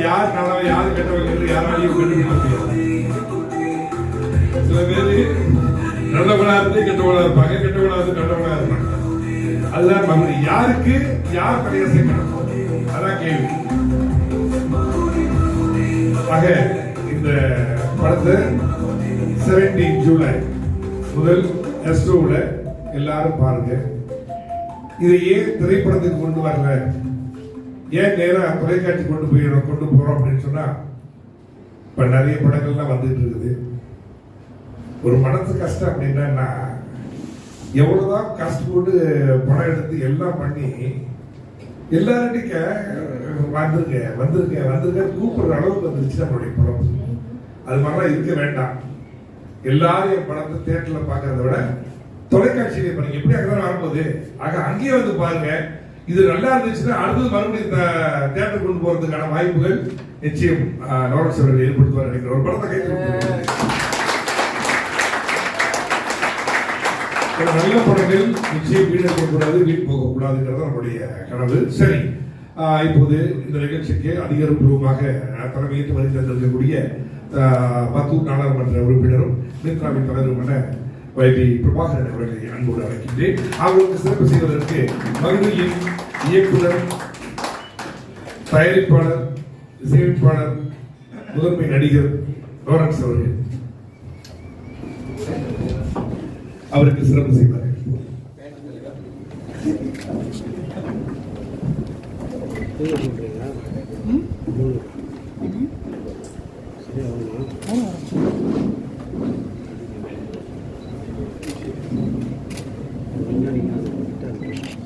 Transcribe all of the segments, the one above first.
யார் நல்லவன் யாரு கெட்டவங்க யாராலையும் கண்டுபிடிக்க முடியாது. சில பேரு நல்லவனா இருந்து கெட்டவனா இருப்பாங்க, கெட்டவனா இருந்து நல்லவனா இருப்பாங்க. அதுதான் மகிழ்ச்சி. யாருக்கு யார் பழைய சேர்க்கணும் அதான் கேள்வி. ஆக இந்த படத்தை 17 ஜூலை முதல் எஸ்டோவில் எல்லாரும் பாருங்க. இதை ஏன் திரைப்படத்துக்கு கொண்டு வரல, ஏன் நேரம் தொலைக்காட்சி கொண்டு போறோம் அப்படின்னு சொன்னா, இப்ப நிறைய படங்கள்லாம் வந்துட்டு இருக்குது. ஒரு மனசு கஷ்டம் அப்படின்னா எவ்வளவுதான் கஷ்டப்பட்டு படம் எடுத்து எல்லாம் பண்ணி எல்லார்ட்டையும் வந்திருக்க கூப்பிடுற அளவுக்கு வந்துருச்சு நம்மளுடைய படம். அது மாதிரிலாம் இருக்க வேண்டாம். எல்லாரும் என் படத்தை தியேட்டர்ல பாக்குறத விட தொலைக்காட்சியில பாருங்க, எப்படி அங்கே வரும்போது ஆக அங்கேயே வந்து பாருங்க. இது நல்லா இருந்துச்சுன்னா அடுத்தது மறுபடியும் தியேட்டர் கொண்டு போறதுக்கான வாய்ப்புகள் நிச்சயம் லாரன்ஸ் அவர்கள் ஏற்படுத்துவார் நினைக்கிற ஒரு படத்தை கைது. நல்ல படங்கள் நிச்சயம் வீடு இருக்கக்கூடாது, வீடு போகக்கூடாதுங்கிறது நம்முடைய கனவு. சரி, இப்போது இந்த நிகழ்ச்சிக்கு அதிகாரப்பூர்வமாக தலைமையேற்று வருகை தந்திருக்கக்கூடிய பத்தூர் நாடாளுமன்ற உறுப்பினரும் மித்ராவின் தலைவருமான வைபி பிரபாகரன் அவர்களை அன்போடு அழைக்கின்றேன். அவர்களுக்கு சிறப்பு செய்வதற்கு மகிழ்ச்சியின் இயக்குனர், தயாரிப்பாளர், இசையமைப்பாளர், முதன்மை நடிகர் லாரன்ஸ் அவர்கள் அவருக்கு சிறப்பு செய்வார்கள்.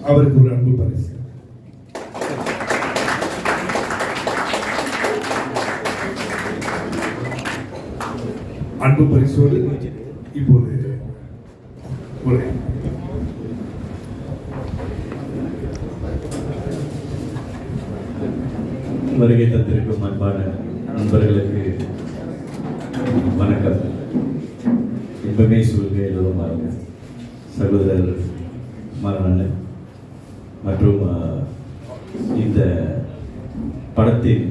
அவருக்கு ஒரு அன்பு பரிசு. அன்பு பரிசோடு இப்போது ஒரு வருகை தந்திருக்கும் அன்பான நண்பர்களுக்கு வணக்கம். எப்பவுமே சொல்லுங்க எல்லோரும் பாருங்க. சகோதரர் மரணன் மற்றும் இந்த படத்தின்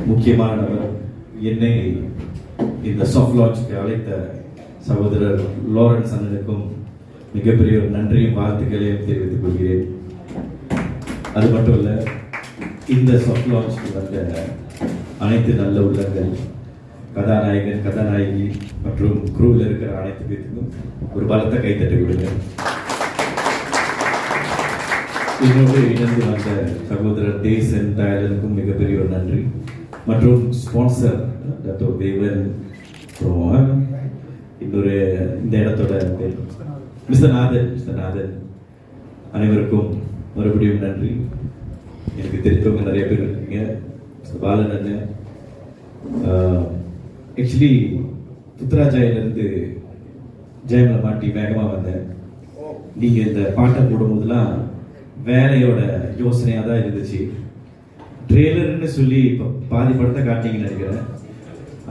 முக்கியமான நபர், என்னை இந்த சாஃப்ட் லான்ச்சுக்கு அழைத்த சகோதரர் லாரன்ஸ் அண்ணனுக்கும் மிகப்பெரிய ஒரு நன்றியும் வாழ்த்துக்களையும் தெரிவித்துக் கொள்கிறேன். அது மட்டும் இல்லை, இந்த சாஃப்ட் லான்ச்சுக்கு வந்த அனைத்து நல்ல உள்ளங்கள், கதாநாயகன், கதாநாயகி மற்றும் குரூவில் இருக்கிற அனைத்து பேருக்கும் ஒரு பலத்தை கைத்தட்டி விடுங்க. என்னோடு இணைந்து வந்த சகோதரர் தேசன் டயலனுக்கும் மிகப்பெரிய ஒரு நன்றி மற்றும் ஸ்பான்சர் டாக்டர் தேவன், இன்னொரு இந்த இடத்தோட மிஸ்டர் நாதன் அனைவருக்கும் மறுபடியும் நன்றி. எனக்கு தெரிஞ்சவங்க நிறைய பேர் இருக்கீங்க. பாலன் அண்ணன், ஆக்சுவலி புத்ராஜாயிலிருந்து ஜெயமலை மாட்டி வேகமாக வந்தேன். நீங்கள் இந்த பாட்டை போடும்போதெல்லாம் வேலையோட யோசனையாக தான் இருந்துச்சு. ட்ரெய்லர்னு சொல்லி இப்போ பாதி படத்தை காட்டிங்கன்னு நினைக்கிறேன்.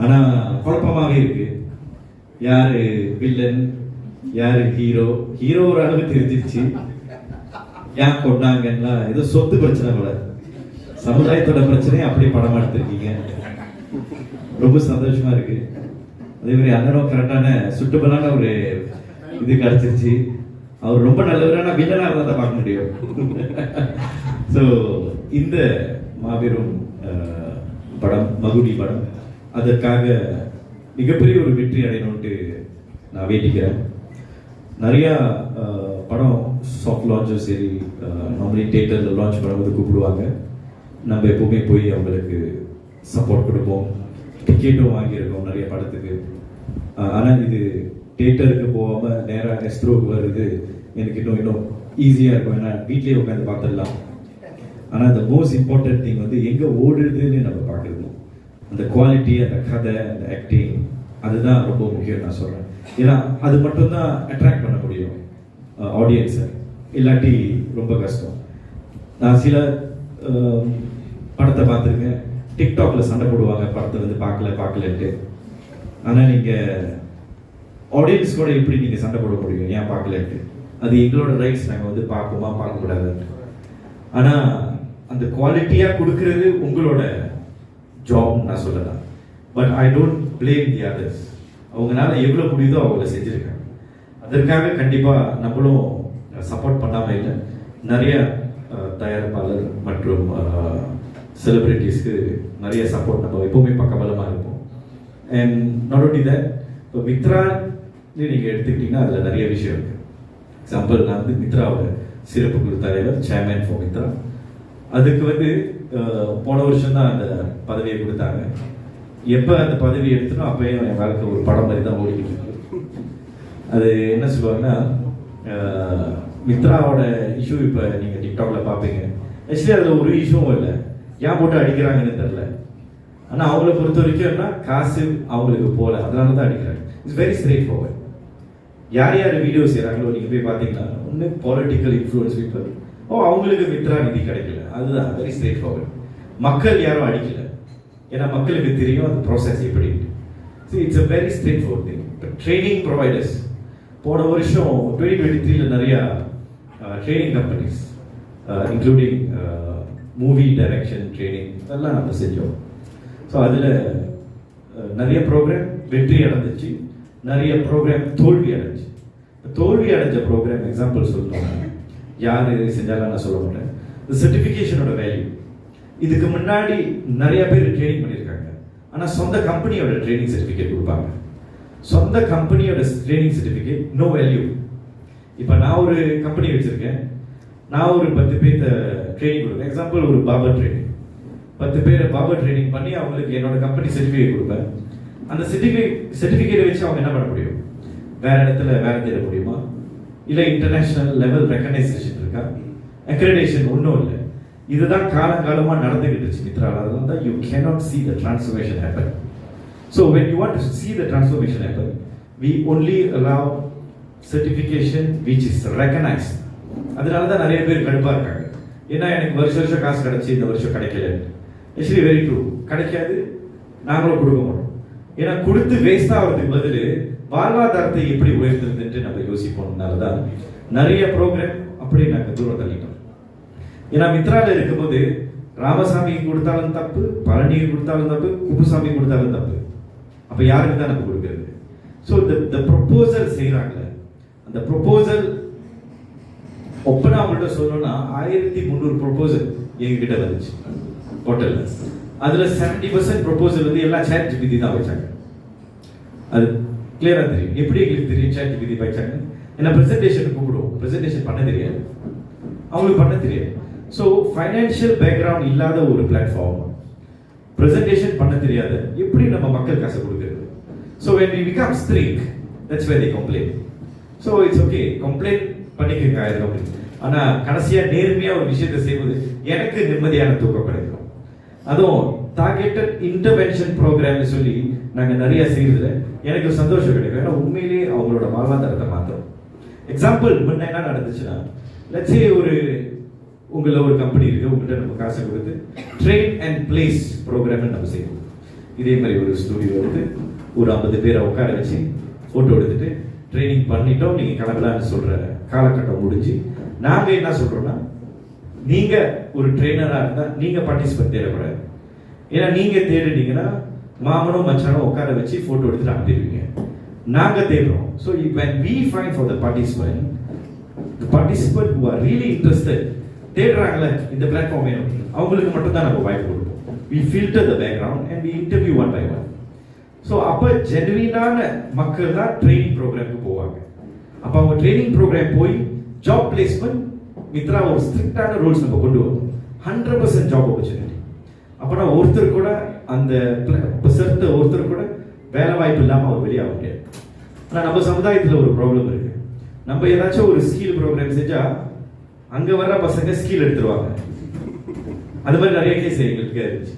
ஆனால் குழப்பமாகவே இருக்கு. யார் வில்லன், யார் ஹீரோ ஒரு அளவு தெரிஞ்சிருச்சு. ஏன் கொண்டாங்கன்னா ஏதோ சொத்து பிரச்சனை போல, சமுதாயத்தோட பிரச்சனையை அப்படியே படமா எடுத்திருக்கீங்க. ரொம்ப சந்தோஷமா இருக்கு. அதே மாதிரி அண்ணனும் கரெக்டான சுட்டுபலான ஒரு இது கிடைச்சிருச்சு. அவர் ரொம்ப நல்லவரான வில்லனா இருந்தா தான் பார்க்க முடியும். ஸோ இந்த மாபெரும் படம், மகுடி படம், அதற்காக மிகப்பெரிய ஒரு வெற்றி அடையணும்ட்டு நான் வேண்டிக்கிறேன். நிறையா படம் சாஃப்ட் லான்ச்சும் சரி, நார்மலி தியேட்டரில் லான்ச் பண்ணும்போது கூப்பிடுவாங்க. நம்ம எப்பவுமே போய் அவங்களுக்கு சப்போர்ட் கொடுப்போம். டிக்கெட்டும் வாங்கியிருக்கோம் நிறைய படத்துக்கு. ஆனால் இது தியேட்டருக்கு போகாமல் நேராக எஸ்ட்ரோக்கு வருது எனக்கு இன்னும் ஈஸியாக இருக்கும். ஏன்னா வீட்லேயே உட்காந்து பார்த்துடலாம். ஆனால் அந்த மோஸ்ட் இம்பார்ட்டன்ட் திங் வந்து எங்கே ஓடுறதுன்னு நம்ம பார்க்குறது. அந்த குவாலிட்டி, அந்த கதை, அந்த ஆக்டிங், அதுதான் ரொம்ப முக்கியம் நான் சொல்கிறேன். ஏன்னா அது மட்டும்தான் அட்ராக்ட் பண்ண முடியும் ஆடியன்ஸை. இல்லாட்டி ரொம்ப கஷ்டம். நான் சில படத்தை பார்த்துருக்கேன், டிக்டாக்ல சண்டை போடுவாங்க படத்தை வந்து பார்க்கலன்ட்டு. ஆனால் நீங்கள் ஆடியன்ஸ் கூட எப்படி நீங்கள் சண்டை போட முடியும் ஏன் பார்க்கலன்ட்டு? அது எங்களோட ரைட்ஸ். நாங்கள் வந்து பார்க்கக்கூடாது. ஆனால் அந்த குவாலிட்டியாக கொடுக்கறது உங்களோட ஜாப் நான் சொல்லலாம். But I don't blame the others. அவங்களால எவ்வளோ முடியுதோ அவங்கள செஞ்சுருக்காங்க. அதற்காக கண்டிப்பாக நம்மளும் சப்போர்ட் பண்ணாமல் இல்லை. நிறைய தயாரிப்பாளர் மற்றும் செலிப்ரிட்டிஸ்க்கு நிறைய சப்போர்ட் நம்ம எப்போவுமே பக்கபலமாக இருப்போம். அண்ட் நாட் ஒன்லி தட், இப்போ மித்ரா நீங்கள் எடுத்துக்கிட்டிங்கன்னா அதில் நிறைய விஷயம் இருக்குது. எக்ஸாம்பிள், நான் வந்து மித்ராவோட சிறப்பு குழு தலைவர், சேர்மேன் ஃபார் மித்ரா. அதுக்கு வந்து போன வருஷம் தான் அந்த பதவியை கொடுத்தாங்க. எப்போ அந்த பதவி எடுத்தனோ அப்போயே என் வாழ்க்கை ஒரு படம் மாதிரி தான் ஓடிக்கிட்டு இருக்கு. அது என்ன சொல்லுவாங்கன்னா, மித்ராவோட இஷ்யூ இப்போ நீங்கள் டிக்டாக்ல பார்ப்பீங்க. ஆக்சுவலி அதில் ஒரு இஷ்யூவும் இல்லை, ஏன் போட்டு அடிக்கிறாங்கன்னு தெரில. ஆனால் அவங்கள பொறுத்த வரைக்கும்னா காசு அவங்களுக்கு போகல, அதனால தான் அடிக்கிறாங்க. It's very straight forward. யார் யார் வீடியோ செய்கிறாங்களோ நீங்கள் போய் பார்த்தீங்கன்னா, ஒன்று பொலிட்டிக்கல் இன்ஃப்ளூயன்ஸ் பீப்புள், அவங்களுக்கு மித்ரா நிதி கிடைக்கல, அதுதான் வெரி ஸ்ட்ரெயிட் ஃபார்வர்ட். மக்கள் யாரும் அடிக்கல, ஏன்னா மக்களுக்கு தெரியும் அந்த ப்ராசஸ் எப்படி. It's a very straight forward thing. Training providers போன வருஷம் 2023 நிறைய training companies including movie direction training அதெல்லாம் நம்ம செஞ்சோம். ஸோ அதில் நிறைய ப்ரோக்ராம் வெற்றி அடைஞ்சிச்சு, நிறைய ப்ரோக்ராம் தோல்வி அடைஞ்சு. தோல்வி அடைஞ்ச ப்ரோக்ராம் எக்ஸாம்பிள் சொல்லணும், யார் செஞ்சாலும் நான் சொல்ல மாட்டேன். இந்த சர்டிஃபிகேஷனோட வேல்யூ, இதுக்கு முன்னாடி நிறைய பேர் ட்ரைனிங் பண்ணியிருக்காங்க, ஆனால் சொந்த கம்பெனியோட ட்ரைனிங் சர்டிஃபிகேட் கொடுப்பாங்க. சொந்த கம்பெனியோட ட்ரைனிங் சர்டிஃபிகேட் நோ வேல்யூ. இப்போ நான் ஒரு கம்பெனி வச்சுருக்கேன், நான் ஒரு 10 பேர்த்த ட்ரைனிங் கொடுப்பேன். எக்ஸாம்பிள், ஒரு பார்பர் ட்ரைனிங், 10 பேர் பார்பர் ட்ரைனிங் பண்ணி அவங்களுக்கு என்னோட கம்பெனி சர்டிஃபிகேட் கொடுப்பேன். அந்த சர்டிஃபிகேட்டை வச்சு அவங்க என்ன பண்ண முடியும்? வேற இடத்துல வேலை தேட முடியுமா? இல்லை இன்டர்நேஷனல் லெவல் ரெகனைசேஷன் இருக்கா? அக்ரெடிடேஷன் ஒன்றும் இல்லை. இதுதான் காலங்காலமாக நடந்துகிட்டு இருந்துச்சு மித்ரால. அதனால தான் you cannot see the transformation happen. So when you want to see the transformation happen, we only allow certification which is recognized. அதனால தான் நிறைய பேர் கடுப்பாக இருக்காங்க. ஏன்னா எனக்கு வருஷம் காசு கிடைச்சி இந்த வருஷம் கிடைக்கல. ஆக்சுவலி வெரி ட்ரூ, கிடைக்காது, நாங்களும் கொடுக்க மாட்டோம். ஏன்னா கொடுத்து வேஸ்ட் ஆகிறதுக்கு பதில் வாழ்வாதாரத்தை எப்படி உயர்த்துறதுன்ட்டு நம்ம யோசிப்போம்னால தான் நிறைய ப்ரோக்ராம் அப்படியே நாங்கள் தூரம் தள்ளிட்டோம். ஏன்னா மித்ரால இருக்கும்போது ராமசாமி கொடுத்தாலும் தப்பு, பழனிக்கு கொடுத்தாலும் தப்பு, குப்புசாமி கொடுத்தாலும் தப்பு. அப்போ யாருக்கு தான் நம்ம கொடுக்கறது? ஸோ இந்த ப்ரொபோசல் செய்கிறாங்களே, அந்த ப்ரொபோசல் ஒப்பனா அவங்கள்ட்ட சொல்லணும்னா 1300 ப்ரொபோசல் எங்ககிட்ட வந்துச்சு போர்ட்டலில். அதில் 70% ப்ரொபோசல் வந்து எல்லாம் சேட் ஜிபிடி தான் வச்சாங்க. அது கிளியராக தெரியும். எப்படி எங்களுக்கு தெரியும் சேட் ஜிபிடி வச்சாங்க? ஏன்னா ப்ரெசன்டேஷன் கூப்பிடுவோம், ப்ரெசன்டேஷன் பண்ண தெரியாது, அவங்களுக்கு பண்ண தெரியாது. ஸோ ஃபைனான்ஷியல் பேக்ரவுண்ட் இல்லாத ஒரு பிளாட்ஃபார்ம், ப்ரெசன்டேஷன் பண்ண தெரியாத, எப்படி நம்ம மக்கள் காசை கொடுக்குறது? So when we become strict, that's where they complain. So it's okay, complain பண்ணிக்கங்க ஆயிரம். ஆனால் கடைசியாக நேர்மையாக ஒரு விஷயத்தை செய்வது எனக்கு நிம்மதியான தூக்கம் கிடைக்கும். அதுவும் டார்கெட்டட் இன்டர்வென்ஷன் ப்ரோக்ராம்னு சொல்லி நாங்கள் நிறைய செய்யறதுல எனக்கு சந்தோஷம் கிடைக்கும். ஏன்னா உண்மையிலேயே அவங்களோட வாழ்வாதாரத்தை மாற்றோம். எக்ஸாம்பிள், முன்ன என்ன நடந்துச்சுன்னா, லட்சே உங்களை ஒரு கம்பெனி இருக்கு, உங்கள்கிட்ட நம்ம காசை கொடுத்து ட்ரெயின் அண்ட் பிளேஸ் ப்ரோக்ராம் நம்ம செய்வோம். இதே மாதிரி ஒரு ஸ்டுடியோ எடுத்து ஒரு 50 பேரை உட்கார வச்சு ஃபோட்டோ எடுத்துட்டு ட்ரைனிங் பண்ணிட்டோம், நீங்கள் கிளம்பலான்னு சொல்கிற காலகட்டம் முடிஞ்சு நாங்கள் என்ன சொல்கிறோன்னா, நீங்கள் ஒரு ட்ரெயினராக இருந்தால் நீங்கள் பார்ட்டிசிபேட் தேடக்கூடாது. ஏன்னா நீங்கள் தேடினீங்கன்னா மாமனும் மச்சானும் உட்கார வச்சு ஃபோட்டோ எடுத்துட்டு அனுப்பிடுவீங்க. நாங்கள் தேடுறோம். So when we find for the participant who are really interested, தேடுறாங்களே இந்த பிளாட்ஃபார்ம் வேணும், அவங்களுக்கு மட்டும் தான் நம்ம வாய்ப்பு கொடுப்போம். we filter the background and we interview one by one. So அப்போ ஜெனுவினான மக்கள் தான் ட்ரைனிங் ப்ரோக்ராமுக்கு போவாங்க. அப்போ அவங்க ட்ரைனிங் ப்ரோக்ராம் போய் ஜாப் பிளேஸ்மெண்ட் மித்ரா ஒரு ஸ்ட்ரிக்டான ரூல்ஸ் நம்ம கொண்டு வரும். 100% ஜாப் ஆப்பர்ச்சுனிட்டி. அப்போனா ஒருத்தர் கூட அந்த செலுத்த ஒருத்தர் கூட வேலை வாய்ப்பு இல்லாமல் அவர் வெளியாக முடியாது. ஆனால் நம்ம சமுதாயத்தில் ஒரு ப்ராப்ளம் இருக்கு. நம்ம ஏதாச்சும் ஒரு ஸ்கில் ப்ரோக்ராம் செஞ்சா அங்கே வர்ற பசங்க ஸ்கில் எடுத்துருவாங்க. அது மாதிரி நிறைய கேஸ் எங்களுக்கு இருந்துச்சு.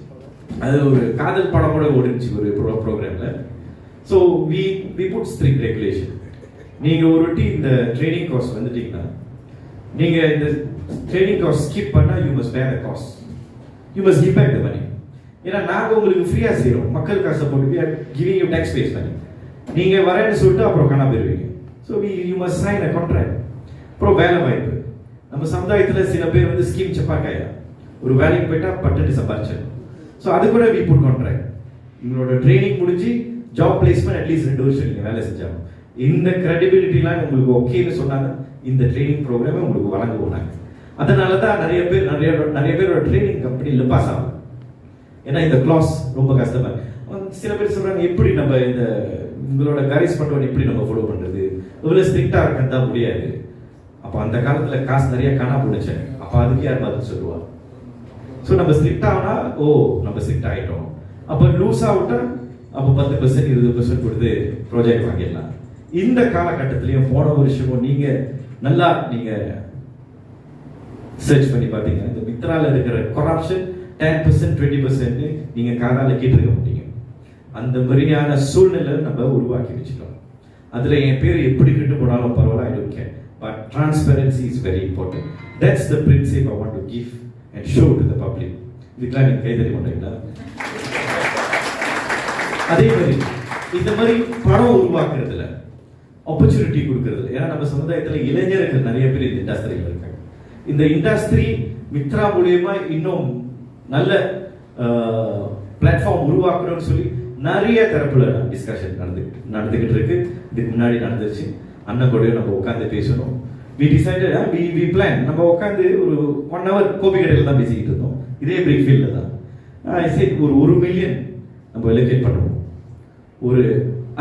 அது ஒரு காதல் படம் கூட ஓடிச்சு ஒரு ப்ரோக்ராம்ல. So we put strict regulation. நீங்கள் ஒரு வாட்டி இந்த ட்ரைனிங் கோர்ஸ் வந்துட்டீங்கன்னா, நீங்கள் இந்த ட்ரைனிங் கோர்ஸ் ஸ்கிப் பண்ணால் you must bear the cost, you must give back the money. ஏன்னா நாங்கள் உங்களுக்கு ஃப்ரீயாக செய்கிறோம், மக்கள் காசை போட்டு கிவிங் யூ டேக்ஸ் பேஸ் பண்ணி. நீங்கள் வரேன்னு சொல்லிட்டு அப்புறம் காணா போயிருவீங்க. So you must sign a contract. அப்புறம் வேலை வாய்ப்பு. நம்ம சமுதாயத்தில் சில பேர் வந்து ஸ்கீம் செப்பாக்காயா, ஒரு வேலைக்கு போயிட்டா பட்டுன்னு சம்பாரிச்சிடும். ஸோ அது கூட வி புட் கான்ட்ராக்ட். உங்களோட ட்ரைனிங் முடிஞ்சு ஜாப் பிளேஸ்மெண்ட் அட்லீஸ்ட் 2 வருஷம் நீங்கள் வேலை செஞ்சாலும் இந்த கிரெடிபிலிட்டிலாம் உங்களுக்கு ஓகேன்னு சொன்னாங்க இந்த ட்ரைனிங் ப்ரோக்ராமே உங்களுக்கு வழங்குவோம் நாங்கள். அதனால தான் நிறைய பேரோட ட்ரைனிங் கம்பெனியில் பாஸ் ஆகும். ஏன்னா இந்த கிளாஸ் ரொம்ப கஷ்டமா சில பேர் சொல்றாங்க எப்படி நம்ம இந்த உங்களோட கைஸ் பண்ணுவோம் எப்படி நம்ம ஃபாலோ பண்றது இவ்வளவு ஸ்ட்ரிக்டா இருக்கா முடியாது. அப்போ அந்த காலத்துல காசு நிறைய காணா போடுச்சேன். அப்போ அதுக்கு யார் பதில் சொல்லுவா? ஸோ நம்ம ஸ்ட்ரிக்ட் ஆனா நம்ம ஸ்ட்ரிக்ட் ஆகிட்டோம். அப்போ லூஸ் ஆகிட்டா அப்போ 10% 20% கொடுத்து ப்ராஜெக்ட் வாங்கிடலாம். இந்த காலகட்டத்திலையும் போன வருஷமும் நீங்க சர்ச் பண்ணி பார்த்தீங்கன்னா இந்த மித்ரால இருக்கிற கரப்ஷன் 10% 20% நீங்க காதால கேட்டிருக்க முடியும். அந்த மாதிரியான சூழ்நிலை நம்ம உருவாக்கி வச்சுட்டோம். அதுல என் பேர் எப்படி கிட்டு போனாலும் பரவாயில்ல, I don't care. But transparency is very important. That's the பிரின்சிப் I want to give and show to the public. இதுக்கெல்லாம் நீங்க கைதறி பண்றீங்களா? அதே மாதிரி இந்த மாதிரி படம் உருவாக்குறதுல ஆப்பர்ச்சுனிட்டி கொடுக்கறதுல, ஏன்னா நம்ம சமுதாயத்துல இளைஞர்கள் நிறைய பேர் இந்த இண்டஸ்ட்ரியில் இருக்காங்க. இந்த இண்டஸ்ட்ரி மித்ரா மூலியமா இன்னும் நல்ல பிளாட்ஃபார்ம் உருவாக்கணும்னு சொல்லி நிறைய தரப்புல டிஸ்கஷன் நடந்துகிட்டு இருக்கு. இதுக்கு முன்னாடி நடந்துச்சு. அண்ணன் கூடயும் நம்ம உட்காந்து பேசணும். We decided we plan. நம்ம உட்காந்து ஒரு 1 hour கோபி கடையில் தான் பேசிக்கிட்டு இருந்தோம். இதே பிரிக் ஃபீல்டில் தான். ஒரு 1 மில்லியன் நம்ம எலோகேட் பண்ணுவோம். ஒரு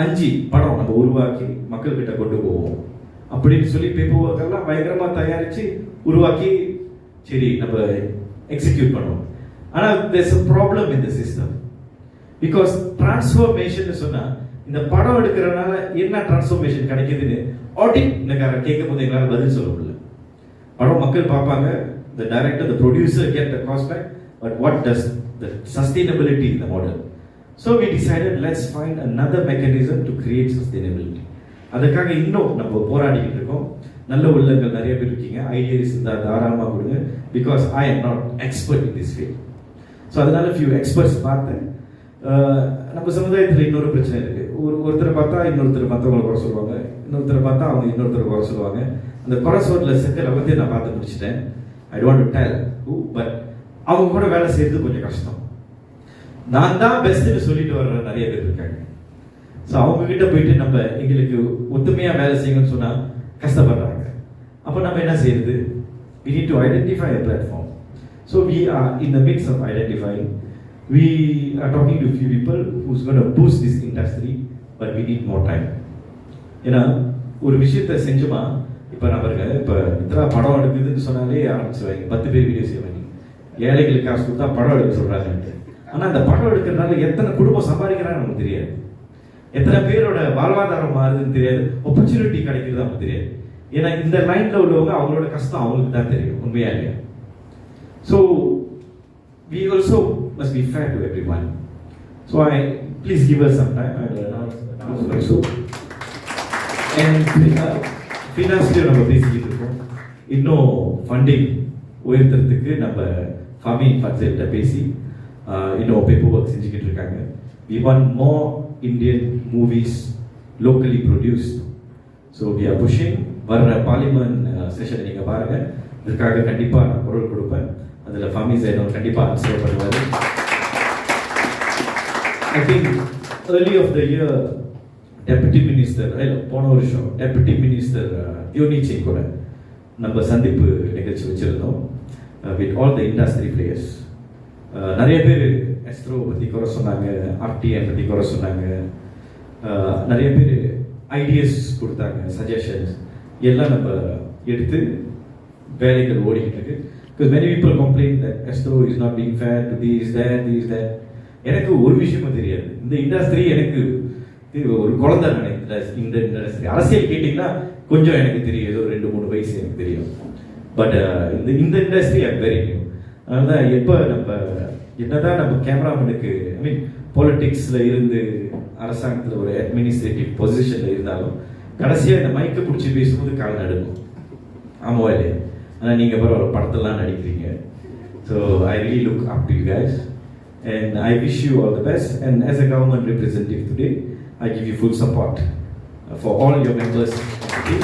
5 படம் நம்ம உருவாக்கி மக்கள்கிட்ட கொண்டு போவோம் அப்படின்னு சொல்லி பேப்பர் ஒர்க் எல்லாம் பயங்கரமா தயாரிச்சு உருவாக்கி சரி நம்ம எக்ஸிக்யூட் பண்ணுவோம். ஆனா there's a problem in the system because transformation சொன்னா இந்த படம் எடுக்கிறனால என்ன டிரான்ஸ்ஃபர்மேஷன் கிடைக்குதுன்னு ஆடிட் கேட்கும் போது எங்களால் பதில் சொல்ல முடியல. படம் மக்கள் பார்ப்பாங்க, the director, the producer get the cost back, but what does the sustainability in the model? So we decided let's find another mechanism to create sustainability. அதுக்காக இன்னும் நம்ம போராடிக்கிட்டு இருக்கோம். நல்ல உள்ளங்கள் நிறைய பேர் இருக்கீங்க. ஐடியாஸ் இருந்தா தாராளமாக கொடுங்க. Because I am not expert in this field. So அதனால ஃபியூ எக்ஸ்பர்ட்ஸ் பார்த்தேன். நம்ம சமுதாயத்தில் இன்னொரு பிரச்சனை இருக்கு. ஒருத்தரை பார்த்தா இன்னொருத்தர் மற்றவங்களை குறை சொல்லுவாங்க, இன்னொருத்தரை பார்த்தா அவங்க இன்னொருத்தரை குறை சொல்லுவாங்க. அந்த குறை சொல்ல செக்கல் எல்லாத்தையும் நான் பார்த்து முடிச்சிட்டேன். I don't to tell who, but அவங்க கூட வேலை செய்யறது கொஞ்சம் கஷ்டம். நான் தான் பெஸ்ட்னு சொல்லிட்டு வர்ற நிறைய பேர் இருக்காங்க. ஸோ அவங்க கிட்ட போயிட்டு நம்ம எங்களுக்கு ஒத்துமையா வேலை செய்யணும்னு சொன்னா கஷ்டப்படுறாங்க. அப்போ நம்ம என்ன செய்யறது? We need to identify a platform. So we are in the midst of identifying. We are talking to a few people who's going to boost this industry, but we need more time. ஏன்னா ஒரு விஷயத்தை செஞ்சோமா, இப்போ நம்ம இப்போ மித்ரா படம் எடுக்குதுன்னு சொன்னாலே ஆரம்பிச்சுவாங்க 10 பேர் video செய்வாங்க. ஏழைகளுக்கு காசு கொடுத்தா படம் எடுக்க சொல்றாங்க. ஆனா அந்த படம் எடுக்கிறதுனால எத்தனை குடும்பம் சம்பாதிக்கிறாங்க நமக்கு தெரியாது, எத்தனை பேரோட வாழ்வாதாரம் மாறுதுன்னு தெரியாது, ஆப்பர்ச்சுனிட்டி கிடைக்கிறது நமக்கு தெரியாது. ஏன்னா இந்த லைன்ல உள்ளவங்க அவங்களோட கஷ்டம் அவங்களுக்கு தான் தெரியும், உண்மையா இல்லையா? So we also must be fair to everyone. So please give us some time. And ஃபினான்ஸ்லேயும் நம்ம பேசிக்கிட்டு இருக்கோம். இன்னும் ஃபண்டிங் உயர்த்துறதுக்கு நம்ம ஃபார்மிங் ஃபண்ட்ஸ்கிட்ட பேசி இன்னும் பேப்பர் ஒர்க் செஞ்சுக்கிட்டு இருக்காங்க. We want more Indian movies locally produced. So we are pushing. வர்ற பார்லிமெண்ட் செஷன் நீங்கள் பாருங்க, இதுக்காக கண்டிப்பாக நான் குரல் கொடுப்பேன். அதில் ஃபாமி சைடும் கண்டிப்பாக ஆன்சர் பண்ணுவார். I think early of the year deputy minister போன வருஷம் டெபுட்டி மினிஸ்டர் யோனிச்சி கூட நம்ம சந்திப்பு நிகழ்ச்சி வச்சுருந்தோம் with all the industry players. நிறைய பேர் எஸ்ட்ரோ பற்றி குறை சொன்னாங்க, ஆர்டிஎன் பற்றி குறை சொன்னாங்க, நிறைய பேர் ஐடியாஸ் கொடுத்தாங்க, சஜஷன்ஸ் எல்லாம் நம்ம எடுத்து வேலைகள் ஓடிக்கிட்டு இருக்கு. Because many people complain that Astro is not being fair to this, that. எனக்கு ஒரு விஷயமும் தெரியாது. இந்த இண்டஸ்ட்ரி எனக்கு ஒரு குழந்தை நினைக்கிறேன். இந்த இண்டஸ்ட்ரி அரசியல் கேட்டிங்கன்னா கொஞ்சம் எனக்கு தெரியும், ஏதோ 2-3 வயசு எனக்கு தெரியும். பட் இந்த இண்டஸ்ட்ரி ஐ வெரி நியூ. அதனால தான் எப்போ நம்ம என்னதான் நம்ம கேமராமேனுக்கு ஐ மீன் பாலிட்டிக்ஸில் இருந்து அரசாங்கத்தில் ஒரு அட்மினிஸ்ட்ரேட்டிவ் பொசிஷனில் இருந்தாலும் கடைசியாக இந்த மைக்கை பிடிச்சி பேசும்போது கால் நடுக்கும். ஆமாவா இல்லையா? ஆனால் நீங்கள் பரவாயில்ல படத்தெல்லாம் நடிக்கிறீங்க. So I really look up to you guys and I wish you all the best. And as a government representative today, I give you full support for all your members of the team.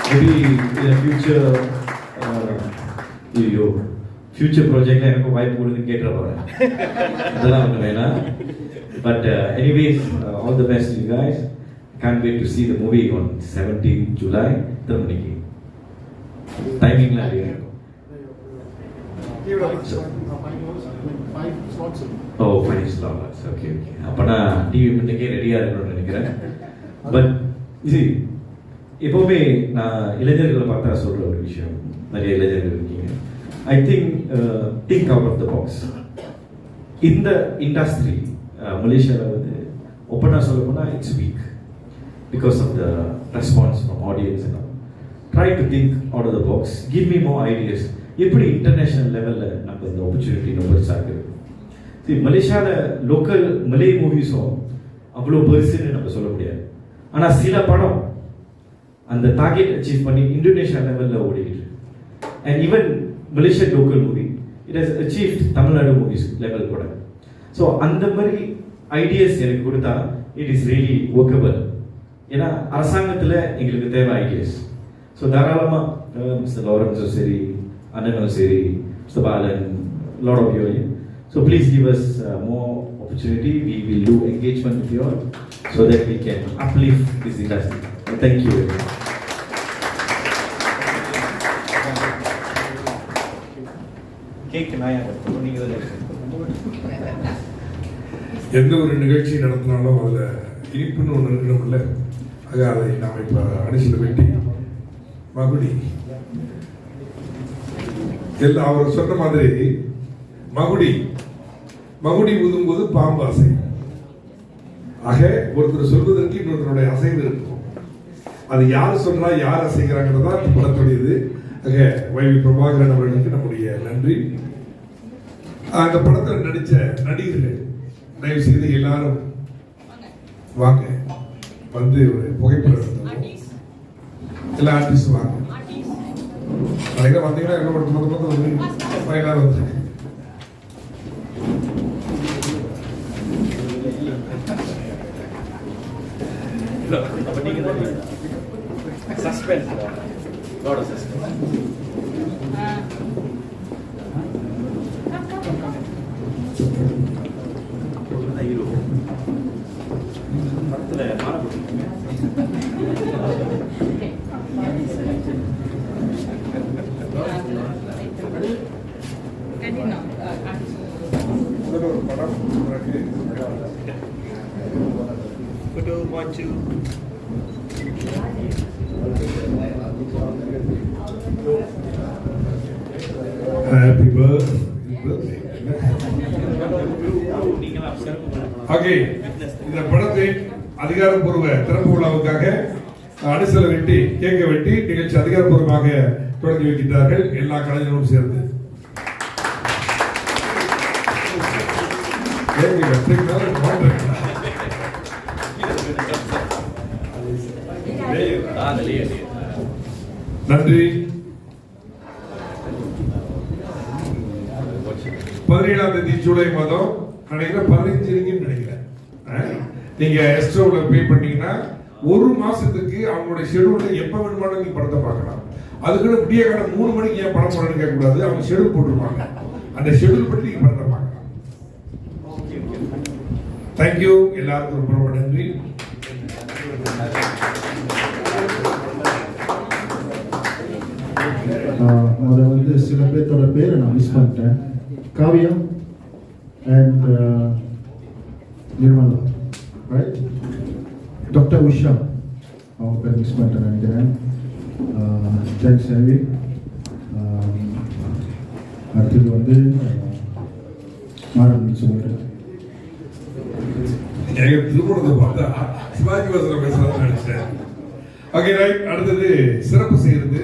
Maybe in the future, future ப்ராஜெக்ட்ல எனக்கு வாய்ப்பு கொடுன்னு கேட்டுற போறேன். அதெல்லாம் ஒன்று வேணாம். But anyways, all the best to you guys. Can't wait to see the movie on 17th July. எத்தனை மணிக்கு டைமிங்லாம் அப்படியே இருக்கும்? ஓ 5 slots. Okay okay. அப்பனா டிவி முன்னக்கே ரெடியாக இருக்கணும்னு நினைக்கிறேன். பட் இது எப்போவுமே நான் இளைஞர்களை பார்த்தா சொல்கிற ஒரு விஷயம், நிறைய இளைஞர்கள் இருக்கீங்க. I think out of the box. இந்த இண்டஸ்ட்ரி மலேசியாவில் வந்து ஓப்பனாக சொல்ல போனால் it's weak because of the response from audience. Try to think out of the box, give me more ideas. எப்படி இன்டர்நேஷ்னல் லெவலில் நம்ம இந்த ஆப்பர்ச்சுனிட்டி ரொம்ப சாக்குது. மலேசியாவில் லோக்கல் மலே மூவிஸும் அவ்வளோ பெருசுன்னு நம்ம சொல்ல முடியாது. ஆனால் சில படம் அந்த டார்கெட் அச்சீவ் பண்ணி இந்தோனேஷியா லெவலில் ஓடிக்கிட்டு. And even Malaysian local movie it has achieved Tamil Nadu movies level கூட. ஸோ அந்த மாதிரி ஐடியாஸ் எனக்கு கொடுத்தா இட் இஸ் ரியலி ஒர்க்கபிள். ஏன்னா அரசாங்கத்தில் எங்களுக்கு தேவை ஐடியாஸ். ஸோ தாராளமாக மிஸ்டர் லாரன்ஸும் சரி, அண்ணனும் சரி, mister Balan, lot of you. So please give us more opportunity. We will do engagement with you all so that we can uplift this industry. Thank you very much. Cake நாயா நீங்க எந்த ஒரு நிகழ்ச்சி நடத்தினாலும் அதுல இனிப்புன்னு ஒன்று இருக்கணும்ல. ஆக அதை நாம் இப்போ அடிச்சில் வெட்டி மகுடி எல்லாம் அவர் சொன்ன மாதிரி மகுடி ஊதும்போது பாம்பு அசை. ஆக ஒருத்தர் சொல்வதற்கு இன்னொருத்தருடைய அசைவு இருக்கும். அது யார் சொல்றா, யார் அசைக்கிறாங்கிறதா படத்துடையது. ஆக வைவி பிரபாகரன் அவர்களுக்கு நம்முடைய நன்றி. அந்த படத்தில் நடிச்ச நடிகர்கள் தயவு செய்து எல்லாரும் வாங்க, வந்து ஒரு புகைப்படம் எடுத்துவோம். எல்லா ஆர்டிஸ்டும் வாங்க. நாளைக்கு வந்தீங்கன்னா என்ன மொத்தம் வந்து எல்லாரும் வந்து அப்ப நீங்க suspense lot of suspense. Hero படத்துல மாலை போட்டுருக்கீங்க. ஒரு படம் Photo 1 2. Happy birthday. ஓகே, இந்த படத்தை அதிகாரப்பூர்வ திறப்பு விழாவுக்காக அடிசல வெட்டி கேக்க வெட்டி நிகழ்ச்சி அதிகாரப்பூர்வமாக தொடங்கி வைக்கின்றார்கள் எல்லா கலைஞர்களும் சேர்ந்து. நன்றி. 17ஆம் தேதி ஜூலை மாதம் நினைக்கிறேன் 15 நினைக்கிறேன். நீங்க எக்ஸ்ட்ராவுல பே பண்ணீங்கன்னா ஒரு மாசத்துக்கு அவங்களுடைய ஷெடியூல்ல எப்ப வேணுமானாலும் நீங்க படத்தை பார்க்கலாம். அதுக்குன்னு விடிய காலை 3 மணிக்கு ஏன் படம் போடணும்னு கேட்க கூடாது. அவங்க ஷெடியூல் போட்டுருப்பாங்க. அந்த ஷெடியூல் படி நீங்க படத்தை பார்க்கலாம். தேங்க்யூ. எல்லாருக்கும் ரொம்ப ரொம்ப நன்றி. அதை வந்து சில பேர்த்தோட பேரை நான் மிஸ் பண்ணிட்டேன். Kavya and Nirmala, right? Doctor Usha அவங்க பேர் மிஸ் பண்ணிட்டேன் நினைக்கிறேன். Thanks heavy. அடுத்தது வந்து மாறன் சொல்லிடுறேன். திருமணத்தை பார்த்தா சிவாஜி வாசன பேசுறதுன்னு நினைச்சேன். Okay right. அடுத்தது சிறப்பு செய்யறது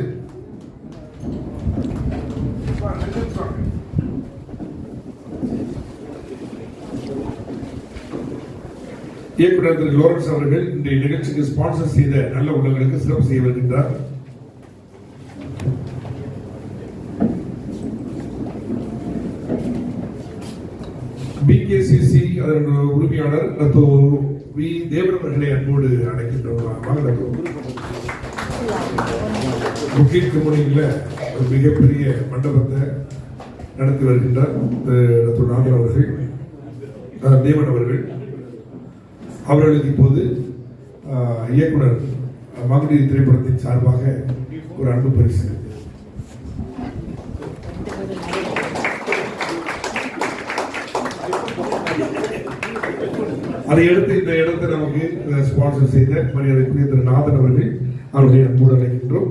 இயக்குனர் திரு லாரன்ஸ் அவர்கள் இன்றைய நிகழ்ச்சிக்கு ஸ்பான்சர் செய்த நல்ல உள்ளங்களுக்கு சிறப்பு செய்ய வருகின்றார். பிகேசிசி அதன் உரிமையாளர் வி தேவன் அவர்களை அன்போடு அழைக்கின்றோம். முக்கிய கம்பெனியில் ஒரு மிகப்பெரிய மண்டபத்தை நடத்தி வருகின்றார் டாக்டர் நாதன் அவர்கள், தேவன் அவர்கள். அவர்களுக்கு இப்போது இயக்குனர் மகளிர் திரைப்படத்தின் சார்பாக ஒரு அன்பு பரிசு. அதை எடுத்து இந்த இடத்தை நமக்கு ஸ்பான்சர் செய்த மரியாதைக்குரிய திரு நாதன் அவர்கள் அவருடைய அன்போடு அழைக்கின்றோம்.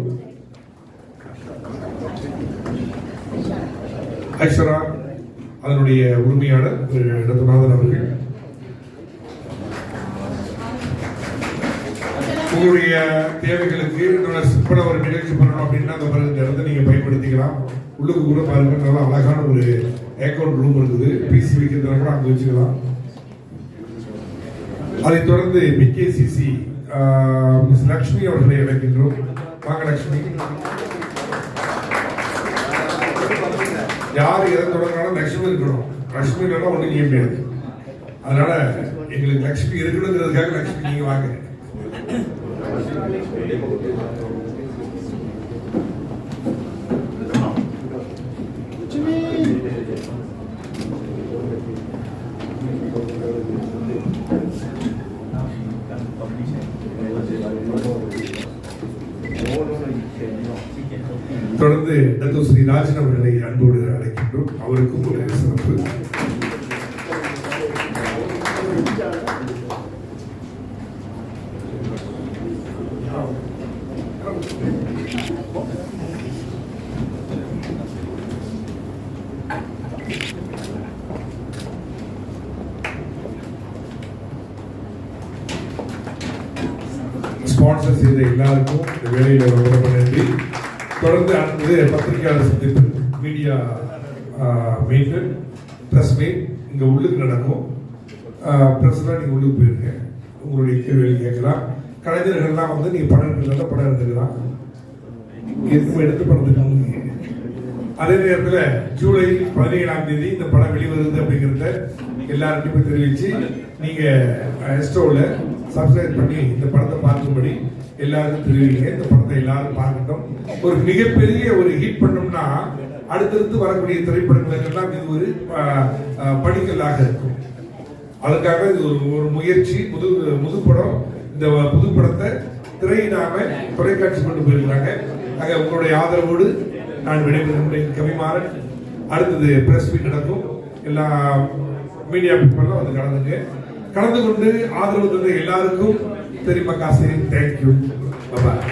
ஐஸ்வரா அதனுடைய உரிமையாளர் திரு நாதன் அவர்கள். உங்களுடைய தேவைகளுக்கு சிம்பிளா ஒரு நிகழ்ச்சி பண்ணணும் அப்படின்னா அந்த இந்த இடத்தை நீங்க பயன்படுத்திக்கலாம். உள்ளுக்கு கூட பாருங்க, நல்லா அழகான ஒரு அக்கௌண்ட் ரூம் இருக்குது. பிசி வைக்கிறதுல கூட அங்க வச்சுக்கலாம். அதைத் தொடர்ந்து பிகேசிசி மிஸ் லட்சுமி அவர்களை அழைக்கின்றோம். வாங்க லட்சுமி. யார் எதை தொடங்கினாலும் லட்சுமி இருக்கணும். லட்சுமி இல்லைன்னா ஒன்றும் செய்ய முடியாது. அதனால எங்களுக்கு லட்சுமி இருக்கணுங்கிறதுக்காக லட்சுமி நீங்க வாங்க. தொடர்ந்து டாக்டர் ஸ்ரீ ராஜன் அவர்களை அன்போடு அழைக்கின்றோம். அவருக்கும் ஒரு சிறப்பு. ஸ்பான்சர் செய்த எல்லாருக்கும் இந்த வேலையில் ரொம்ப நன்றி. தொடர்ந்து அடுத்தது பத்திரிகையாளர் சந்திப்பு, மீடியா மீட், பிரஸ் மீட் இங்க உள்ளுக்கு நடக்கும். பிரஸ்லாம் நீங்க உள்ளுக்கு போயிருங்க, உங்களுடைய கேள்விகள் கேட்கலாம். கலைஞர்கள்லாம் வந்து நீங்க படம் எடுக்கிறதா படம் எடுத்துக்கலாம், எதுவும் எடுத்து படத்துக்கு. அதே நேரத்தில் ஜூலை 17ஆம் தேதி இந்த படம் வெளிவருது அப்படிங்கிறத எல்லாருக்கும் தெரிவிச்சு நீங்க எஸ்டோவில் சப்ஸ்கிரைப் பண்ணி இந்த படத்தை பார்க்கும்படி எல்லாருக்கும் தெரிவிங்க. இந்த படத்தை எல்லாரும் பார்க்கட்டும். ஒரு மிகப்பெரிய ஒரு ஹிட் பண்ணோம்னா அடுத்தடுத்து வரக்கூடிய திரைப்படங்களுக்கு எல்லாம் இது ஒரு படிக்கலாக இருக்கும். அதுக்காக இது ஒரு முயற்சி. புது படம். இந்த புது படத்தை திரையிடாம தொலைக்காட்சி கொண்டு போயிருக்கிறாங்க. ஆக உங்களுடைய ஆதரவோடு நான் விடைபெறுகிறேன். கவிமாறன். அடுத்தது பிரஸ் மீட் நடக்கும். எல்லா மீடியா பீப்பிளும் வந்து கலந்து கொண்டு ஆதரவு தந்த எல்லாருக்கும் தெரியுமா காசு. தேங்க்யூ. பாய்.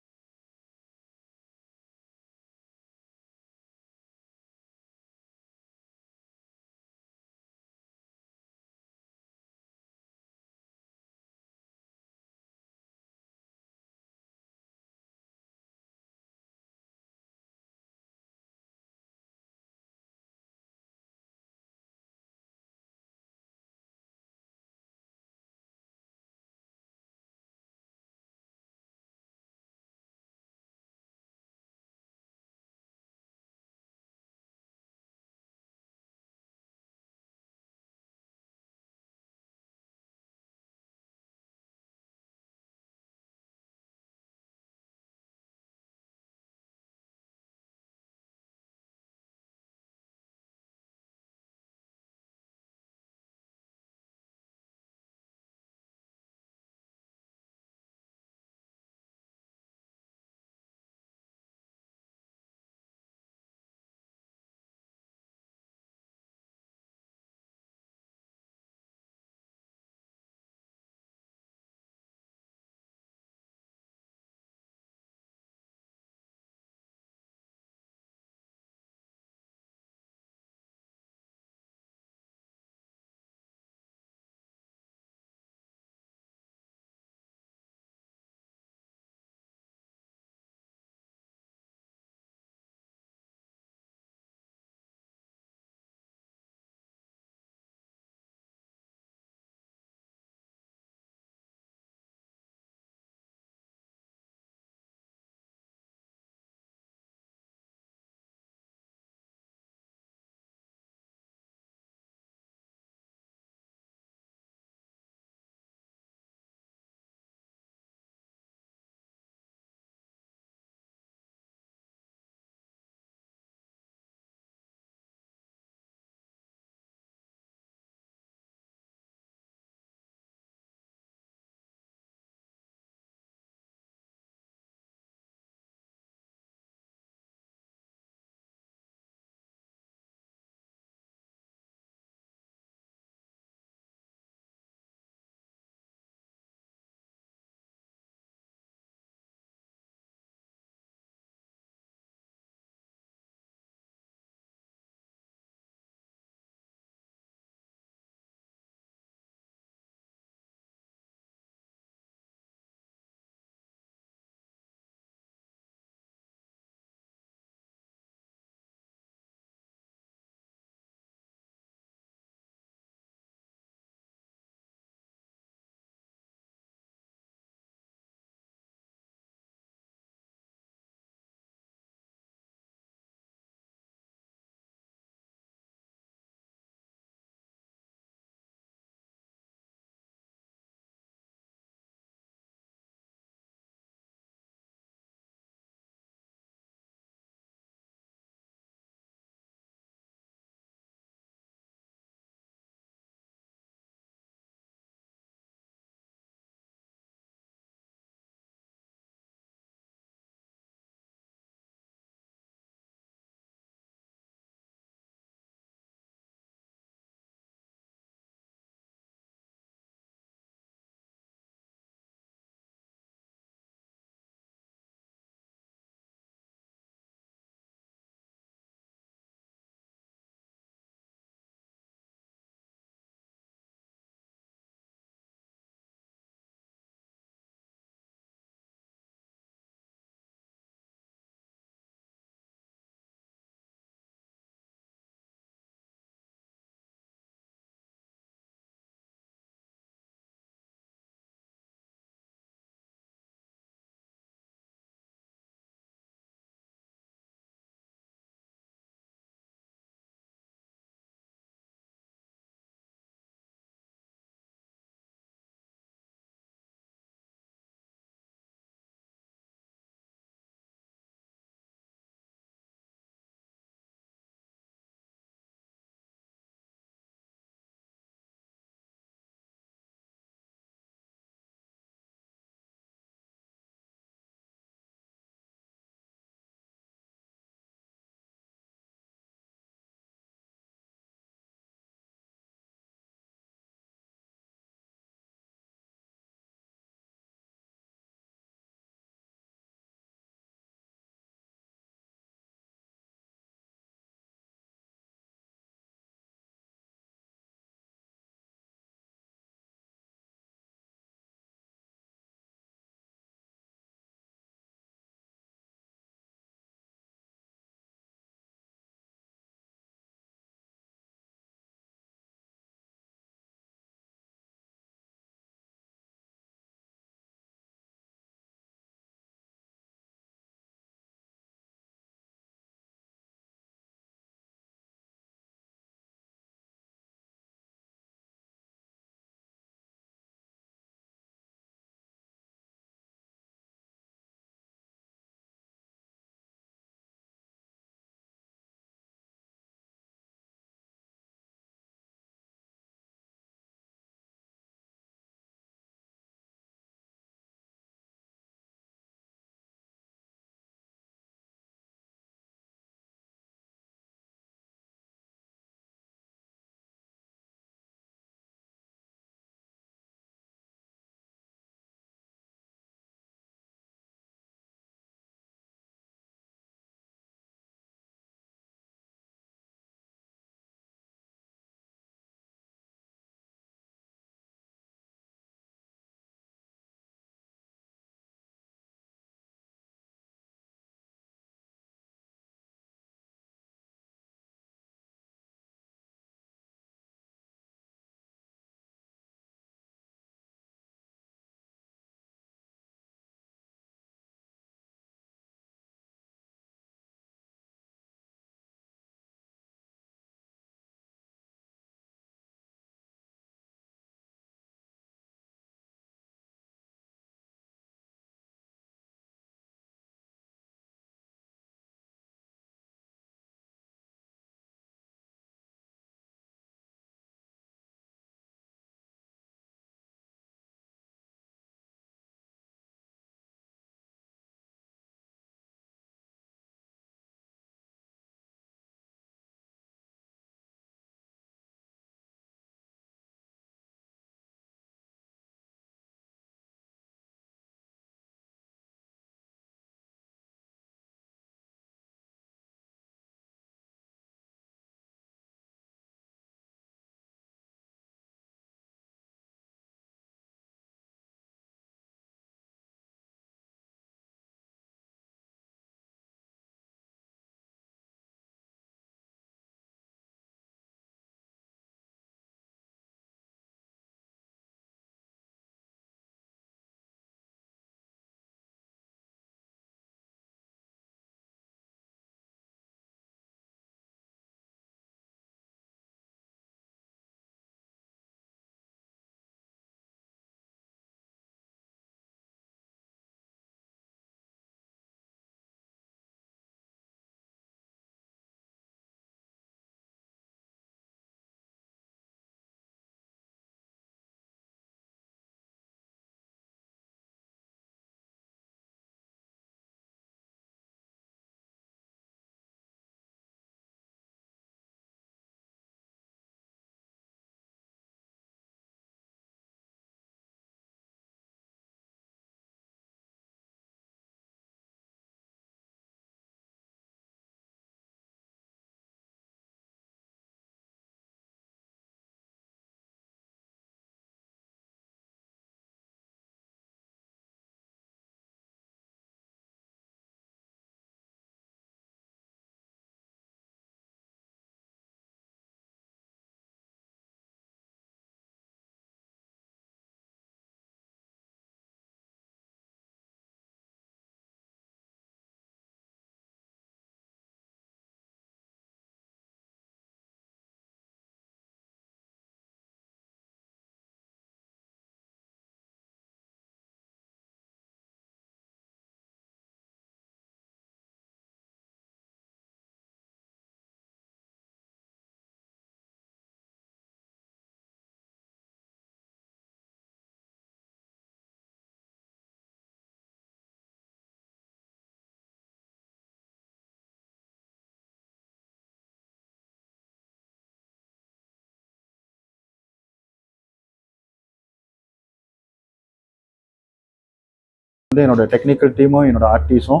வந்து என்னோட டெக்னிக்கல் டீமும் என்னோட ஆர்டிஸ்டும்.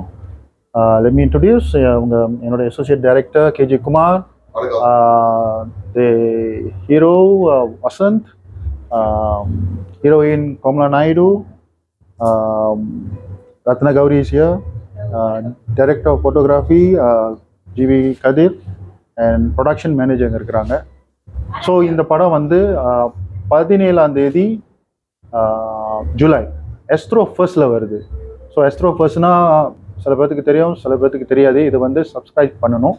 லெட் மீ இன்ட்ரடியூஸ் என்னோட associate director KG Kumar, the hero Vasanth, heroine Komala Naidu, Ratna Gowri is here, director of photography GV Kathir and production manager இருக்கிறாங்க. ஸோ இந்த படம் வந்து 17ஆம் தேதி ஜூலை எஸ்ட்ரோ ஃபர்ஸ்டில் வருது. ஸோ எஸ்ட்ரோ ஃபர்ஸ்ட்னா சில பேர்த்துக்கு தெரியும், சில பேர்த்துக்கு தெரியாது. இது வந்து சப்ஸ்கிரைப் பண்ணணும்.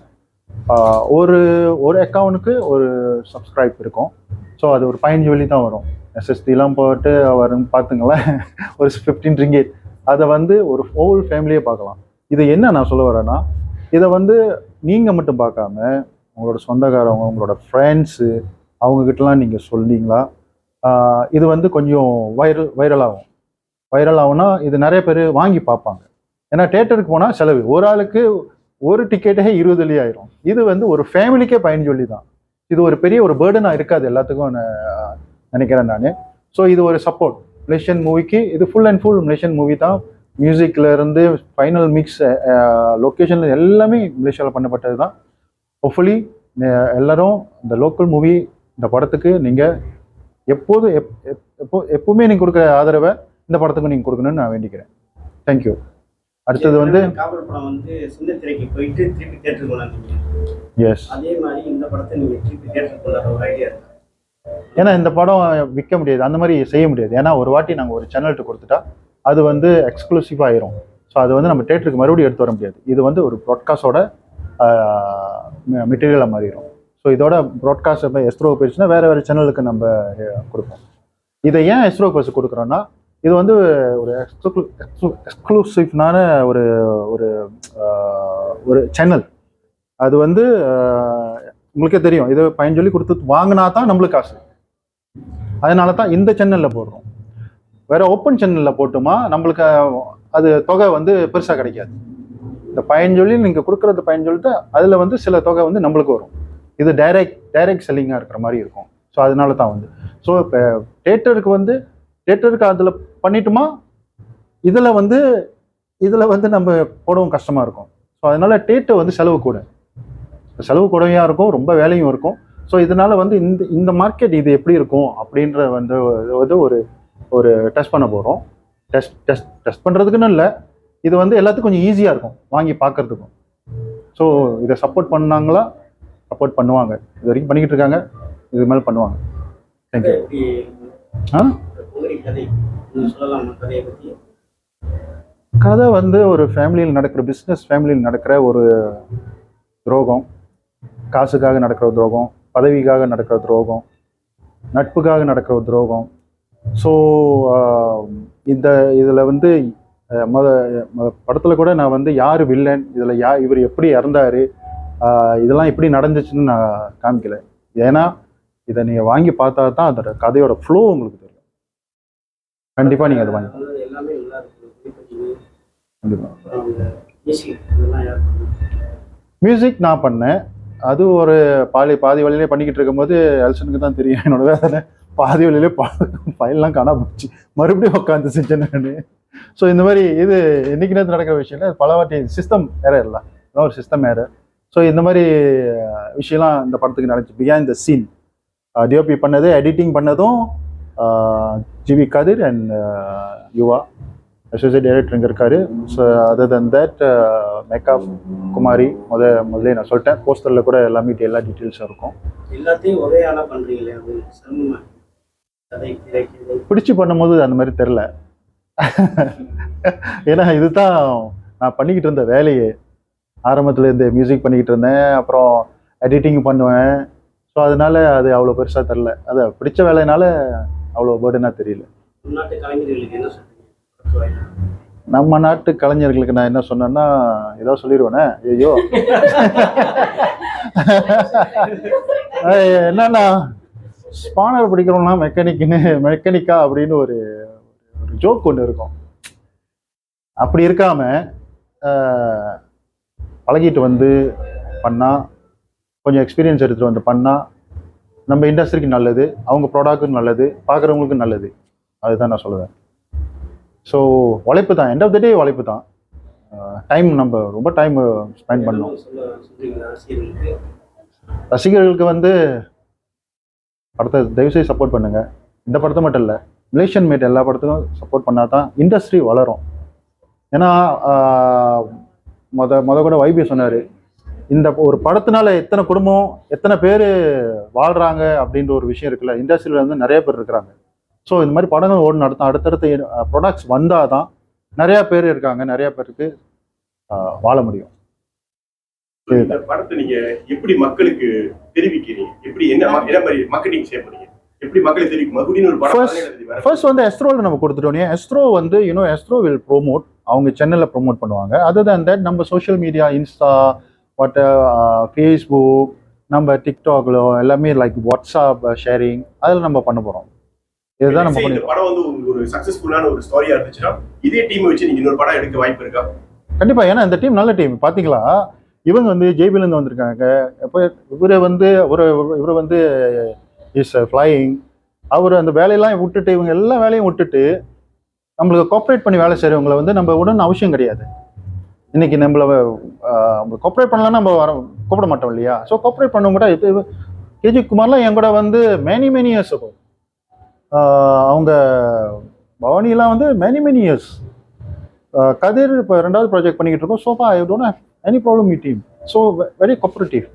ஒரு அக்கௌண்ட்டுக்கு ஒரு சப்ஸ்கிரைப் இருக்கும். ஸோ அது ஒரு 15 வெள்ளி தான் வரும். எஸ்எஸ்டிலாம் போட்டு வரும் பார்த்துங்களேன், ஒரு 15 ரிங்கேட். அதை வந்து ஒரு ஹோல் ஃபேமிலியே பார்க்கலாம். இது என்ன நான் சொல்ல வரேன்னா, இதை வந்து நீங்கள் மட்டும் பார்க்காம உங்களோட சொந்தக்காரவங்க, உங்களோட ஃப்ரெண்ட்ஸு, அவங்கக்கிட்டலாம் நீங்கள் சொன்னீங்களா இது வந்து கொஞ்சம் வைரல் ஆகும்னா இது நிறைய பேர் வாங்கி பார்ப்பாங்க. ஏன்னா தேட்டருக்கு போனால் செலவு, ஒரு ஆளுக்கு ஒரு டிக்கெட்டே 20 வெள்ளி ஆயிரும். இது வந்து ஒரு ஃபேமிலிக்கே 15 வெள்ளி தான். இது ஒரு பெரிய ஒரு பேர்டனாக இருக்காது எல்லாத்துக்கும் நினைக்கிறேன் நான். ஸோ இது ஒரு சப்போர்ட் மலேசியன் மூவிக்கு. இது full and full Malaysian movie தான். மியூசிக்லேருந்து ஃபைனல் மிக்ஸ், லொக்கேஷனில் எல்லாமே மலேசியாவில் பண்ணப்பட்டது தான். ஹோப்ஃபுல்லி எல்லோரும் இந்த லோக்கல் மூவி, இந்த படத்துக்கு நீங்கள் எப்போவுமே நீங்கள் கொடுக்குற ஆதரவை இந்த படத்துக்கு நீங்கள் கொடுக்கணும்னு நான் வேண்டிக்கிறேன். தேங்க்யூ. அடுத்தது வந்து காவல் படம் வந்து சொந்த திரைக்கு போயிட்டு திருப்பி தியேட்டருக்கு கொண்டாந்தீங்க. எஸ், அதே மாதிரி இந்த படத்தை நீங்கள் திருப்பி தியேட்டருக்கு கொண்டாட ஒரு ஐடியா இருக்கு. ஏன்னா இந்த படம் விற்க முடியாது, அந்த மாதிரி செய்ய முடியாது. ஏன்னா ஒரு வாட்டி நாங்கள் ஒரு சேனல்ட்டு கொடுத்துட்டா அது வந்து எக்ஸ்க்ளூசிவாக ஆயிரும். ஸோ அது வந்து நம்ம தேட்டருக்கு மறுபடியும் எடுத்து வர முடியாது. இது வந்து ஒரு ப்ராட்காஸ்டோட மெட்டீரியலாக மாறிடும். ஸோ இதோட ப்ராட்காஸ்ட் இப்போ எஸ்ட்ரோ போயிடுச்சுன்னா வேறு சேனலுக்கு நம்ம கொடுப்போம். இதை ஏன் எஸ்ட்ரோ பஸ் கொடுக்குறோன்னா, இது வந்து ஒரு எக்ஸ்க்ளூசிவ்னான ஒரு ஒரு ஒரு சேனல். அது வந்து உங்களுக்கே தெரியும், இது 15 சொல்லி கொடுத்து வாங்கினா தான் நம்மளுக்கு காசு. அதனால தான் இந்த சேனலில் போடுறோம். வேற ஓப்பன் சேனலில் போட்டோமா நம்மளுக்கு அது தொகை வந்து பெருசாக கிடைக்காது. இந்த 15 சொல்லி நீங்கள் கொடுக்குறது 15 சொல்லிட்டு அதில் வந்து சில தொகை வந்து நம்மளுக்கு வரும். இது டைரக்ட் செல்லிங்காக இருக்கிற மாதிரி இருக்கும். ஸோ அதனால தான் வந்து ஸோ இப்போ தேட்டருக்கு அதில் பண்ணிட்டோமா, இதில் வந்து நம்ம போடவும் கஷ்டமாக இருக்கும். ஸோ அதனால தேட்டர் வந்து செலவு கூடவையாக இருக்கும், ரொம்ப வேலையும் இருக்கும். ஸோ இதனால வந்து இந்த மார்க்கெட் இது எப்படி இருக்கும் அப்படின்ற வந்து ஒரு டெஸ்ட் பண்ண போகிறோம். டெஸ்ட் பண்ணுறதுக்குன்னு இல்லை, இது வந்து எல்லாத்துக்கும் கொஞ்சம் ஈஸியாக இருக்கும் வாங்கி பார்க்கறதுக்கும். ஸோ இதை சப்போர்ட் பண்ணுவாங்க. இது வரைக்கும் பண்ணிக்கிட்டு இருக்காங்க, இது மேலே பண்ணுவாங்க. தேங்க்யூ. கதை வந்து ஒரு ஃபேமிலியில் நடக்கிற பிஸ்னஸ் ஃபேமிலியில் நடக்கிற ஒரு துரோகம், காசுக்காக நடக்கிற துரோகம், பதவிக்காக நடக்கிற துரோகம், நட்புக்காக நடக்கிற துரோகம். ஸோ இதில் வந்து படத்தில் கூட நான் வந்து யார் வில்லன், இதில் இவர் எப்படி இறந்தார், இதெல்லாம் எப்படி நடந்துச்சுன்னு நான் காமிக்கல. ஏன்னா இதை நீங்கள் வாங்கி பார்த்தா தான் அதோட கதையோட ஃப்ளோ உங்களுக்கு தெரியும். கண்டிப்பாக நீங்கள் அதை வாங்கி மியூசிக் நான் பண்ணேன். அது ஒரு பாதி வழியிலே பண்ணிக்கிட்டு இருக்கும்போது எல்சனுக்கு தான் தெரியும் என்னோட வேதனை. பாதி வழியிலே ஃபைல்லாம் காணா போச்சு, மறுபடியும் உட்காந்து செஞ்சேன் நான். ஸோ இந்த மாதிரி இது இன்னைக்கு நேரத்தில் நடக்கிற விஷயம் இல்லை, பல வாட்டி சிஸ்டம் ஏரர் இல்லை, அதான் ஒரு சிஸ்டம் ஏரர். ஸோ இந்த மாதிரி விஷயம்லாம் இந்த படத்துக்கு நடந்துச்சு. பிஹைண்ட் த சீன் டிஓபி பண்ணது, எடிட்டிங் பண்ணதும் GV Kathir and Yuva associate director இங்கே இருக்காரு. So other than that makeup Kumari முதல்ல நான் சொல்லிட்டேன். போஸ்டரில் கூட எல்லா டீட்டெயில்ஸும் இருக்கும். எல்லாத்தையும் ஒரே ஆளாக பண்ணுறீங்களே, அது பிடிச்சி பண்ணும்போது அந்த மாதிரி தெரில. ஏன்னா இதுதான் நான் பண்ணிக்கிட்டு இருந்த வேலையே. ஆரம்பத்தில் இருந்து மியூசிக் பண்ணிக்கிட்டு இருந்தேன், அப்புறம் எடிட்டிங் பண்ணுவேன். ஸோ அதனால அது அவ்வளோ பெருசாக தெரில. அதை பிடிச்ச வேலைனால அவ்வளோ பேர்டனாக தெரியல. நம்ம நாட்டு கலைஞர்களுக்கு நான் என்ன சொன்னேன்னா, ஏதோ சொல்லிடுவேனே, ஐயோ என்னன்னா ஸ்பானர் பிடிக்கிறோம்னா மெக்கானிக்கா அப்படின்னு ஒரு ஜோக் ஒன்று இருக்கும். அப்படி இருக்காம பழகிட்டு வந்து பண்ணால், கொஞ்சம் எக்ஸ்பீரியன்ஸ் எடுத்துகிட்டு வந்து பண்ணால் நம்ம இண்டஸ்ட்ரிக்கு நல்லது, அவங்க ப்ராடக்ட்டுக்கும் நல்லது, பார்க்குறவங்களுக்கும் நல்லது. அதுதான் நான் சொல்லுவேன். ஸோ உழைப்பு தான், எண்ட் ஆஃப் த டே உழைப்பு தான். டைம் நம்ம ரொம்ப டைம் ஸ்பெண்ட் பண்ணோம். சொல்றீங்களா ரசிகர்களுக்கு? ரசிகர்களுக்கு வந்து படத்தை தயவுசெய்து சப்போர்ட் பண்ணுங்க. இந்த படத்தை மட்டும் இல்லை, மலேசியன் மேட் எல்லா படத்துக்கும் சப்போர்ட் பண்ணால் தான் இண்டஸ்ட்ரி வளரும். ஏன்னா முத கூட வைபி சொன்னார், இந்த ஒரு படத்தினால எத்தனை குடும்பம் எத்தனை பேர் வாழ்கிறாங்க அப்படின்ற ஒரு விஷயம் இருக்குல்ல. இண்டஸ்ட்ரியில் வந்து நிறைய பேர் இருக்கிறாங்க. ஸோ இந்த மாதிரி படங்கள் ஓடணும், அடுத்தடுத்த ப்ராடக்ட்ஸ் வந்தால் தான் நிறையா பேர் இருக்காங்க, நிறையா பேருக்கு வாழ முடியும். இந்த படத்தை நீங்க எப்படி மக்களுக்கு தெரிவிக்கிறீங்க? எப்படி என்ன மாதிரி மார்க்கெட்டிங் செய்ய போறீங்க? எப்படி மக்களுக்கு தெரிவிக்கும்? மறுபடியும் ஒரு படம் ஃபர்ஸ்ட் வந்து எஸ்ட்ரோவில் நம்ம கொடுத்துட்டோம். எஸ்ட்ரோ வந்து எஸ்ட்ரோ வில் ப்ரோமோட், அவங்க சேனலில் ப்ரோமோட் பண்ணுவாங்க. அதர் தேன் தட் நம்ம சோஷியல் மீடியா, இன்ஸ்டா, ஃபேஸ்புக், நம்ம டிக்டாக்ல எல்லாமே லைக் வாட்ஸ்அப் ஷேரிங் அதில் நம்ம பண்ண போகிறோம். இதுதான் நம்ம இந்த படம் வந்து ஒரு சக்சஸ்ஃபுல்லான ஒரு ஸ்டோரியா இருந்துச்சுன்னா இதே டீம் வச்சு நீங்க இன்னொரு படம் எடுக்க வாய்ப்பு இருக்கா? கண்டிப்பா. ஏன்னா இந்த டீம் நல்ல டீம். பாத்தீங்களா, இவங்க வந்து ஜேபிலேருந்து வந்திருக்காங்க. இப்போ இவர் வந்து இஸ் ஃப்ளையிங். அவர் அந்த வேலையெல்லாம் விட்டுட்டு, இவங்க எல்லா வேலையும் விட்டுட்டு நம்மளுக்கு கோஆப்ரேட் பண்ணி வேலை செய்கிறவங்களை வந்து நம்ம உடனே அவசியம் கிடையாது. இன்னைக்கு நம்மள கோஆப்ரேட் பண்ணலாம், நம்ம கூப்பிட மாட்டோம் இல்லையா? ஸோ கோஆப்ரேட் பண்ணவங்க கூட இப்போ கேஜி குமார்லாம் என் கூட வந்து மெனி இயர்ஸ் இருக்கும். அவங்க பவானிலாம் வந்து மெனி இயர்ஸ். கதிர் இப்போ 2வது ப்ராஜெக்ட் பண்ணிக்கிட்டு இருக்கோம். So I don't have any problem with team. So very cooperative.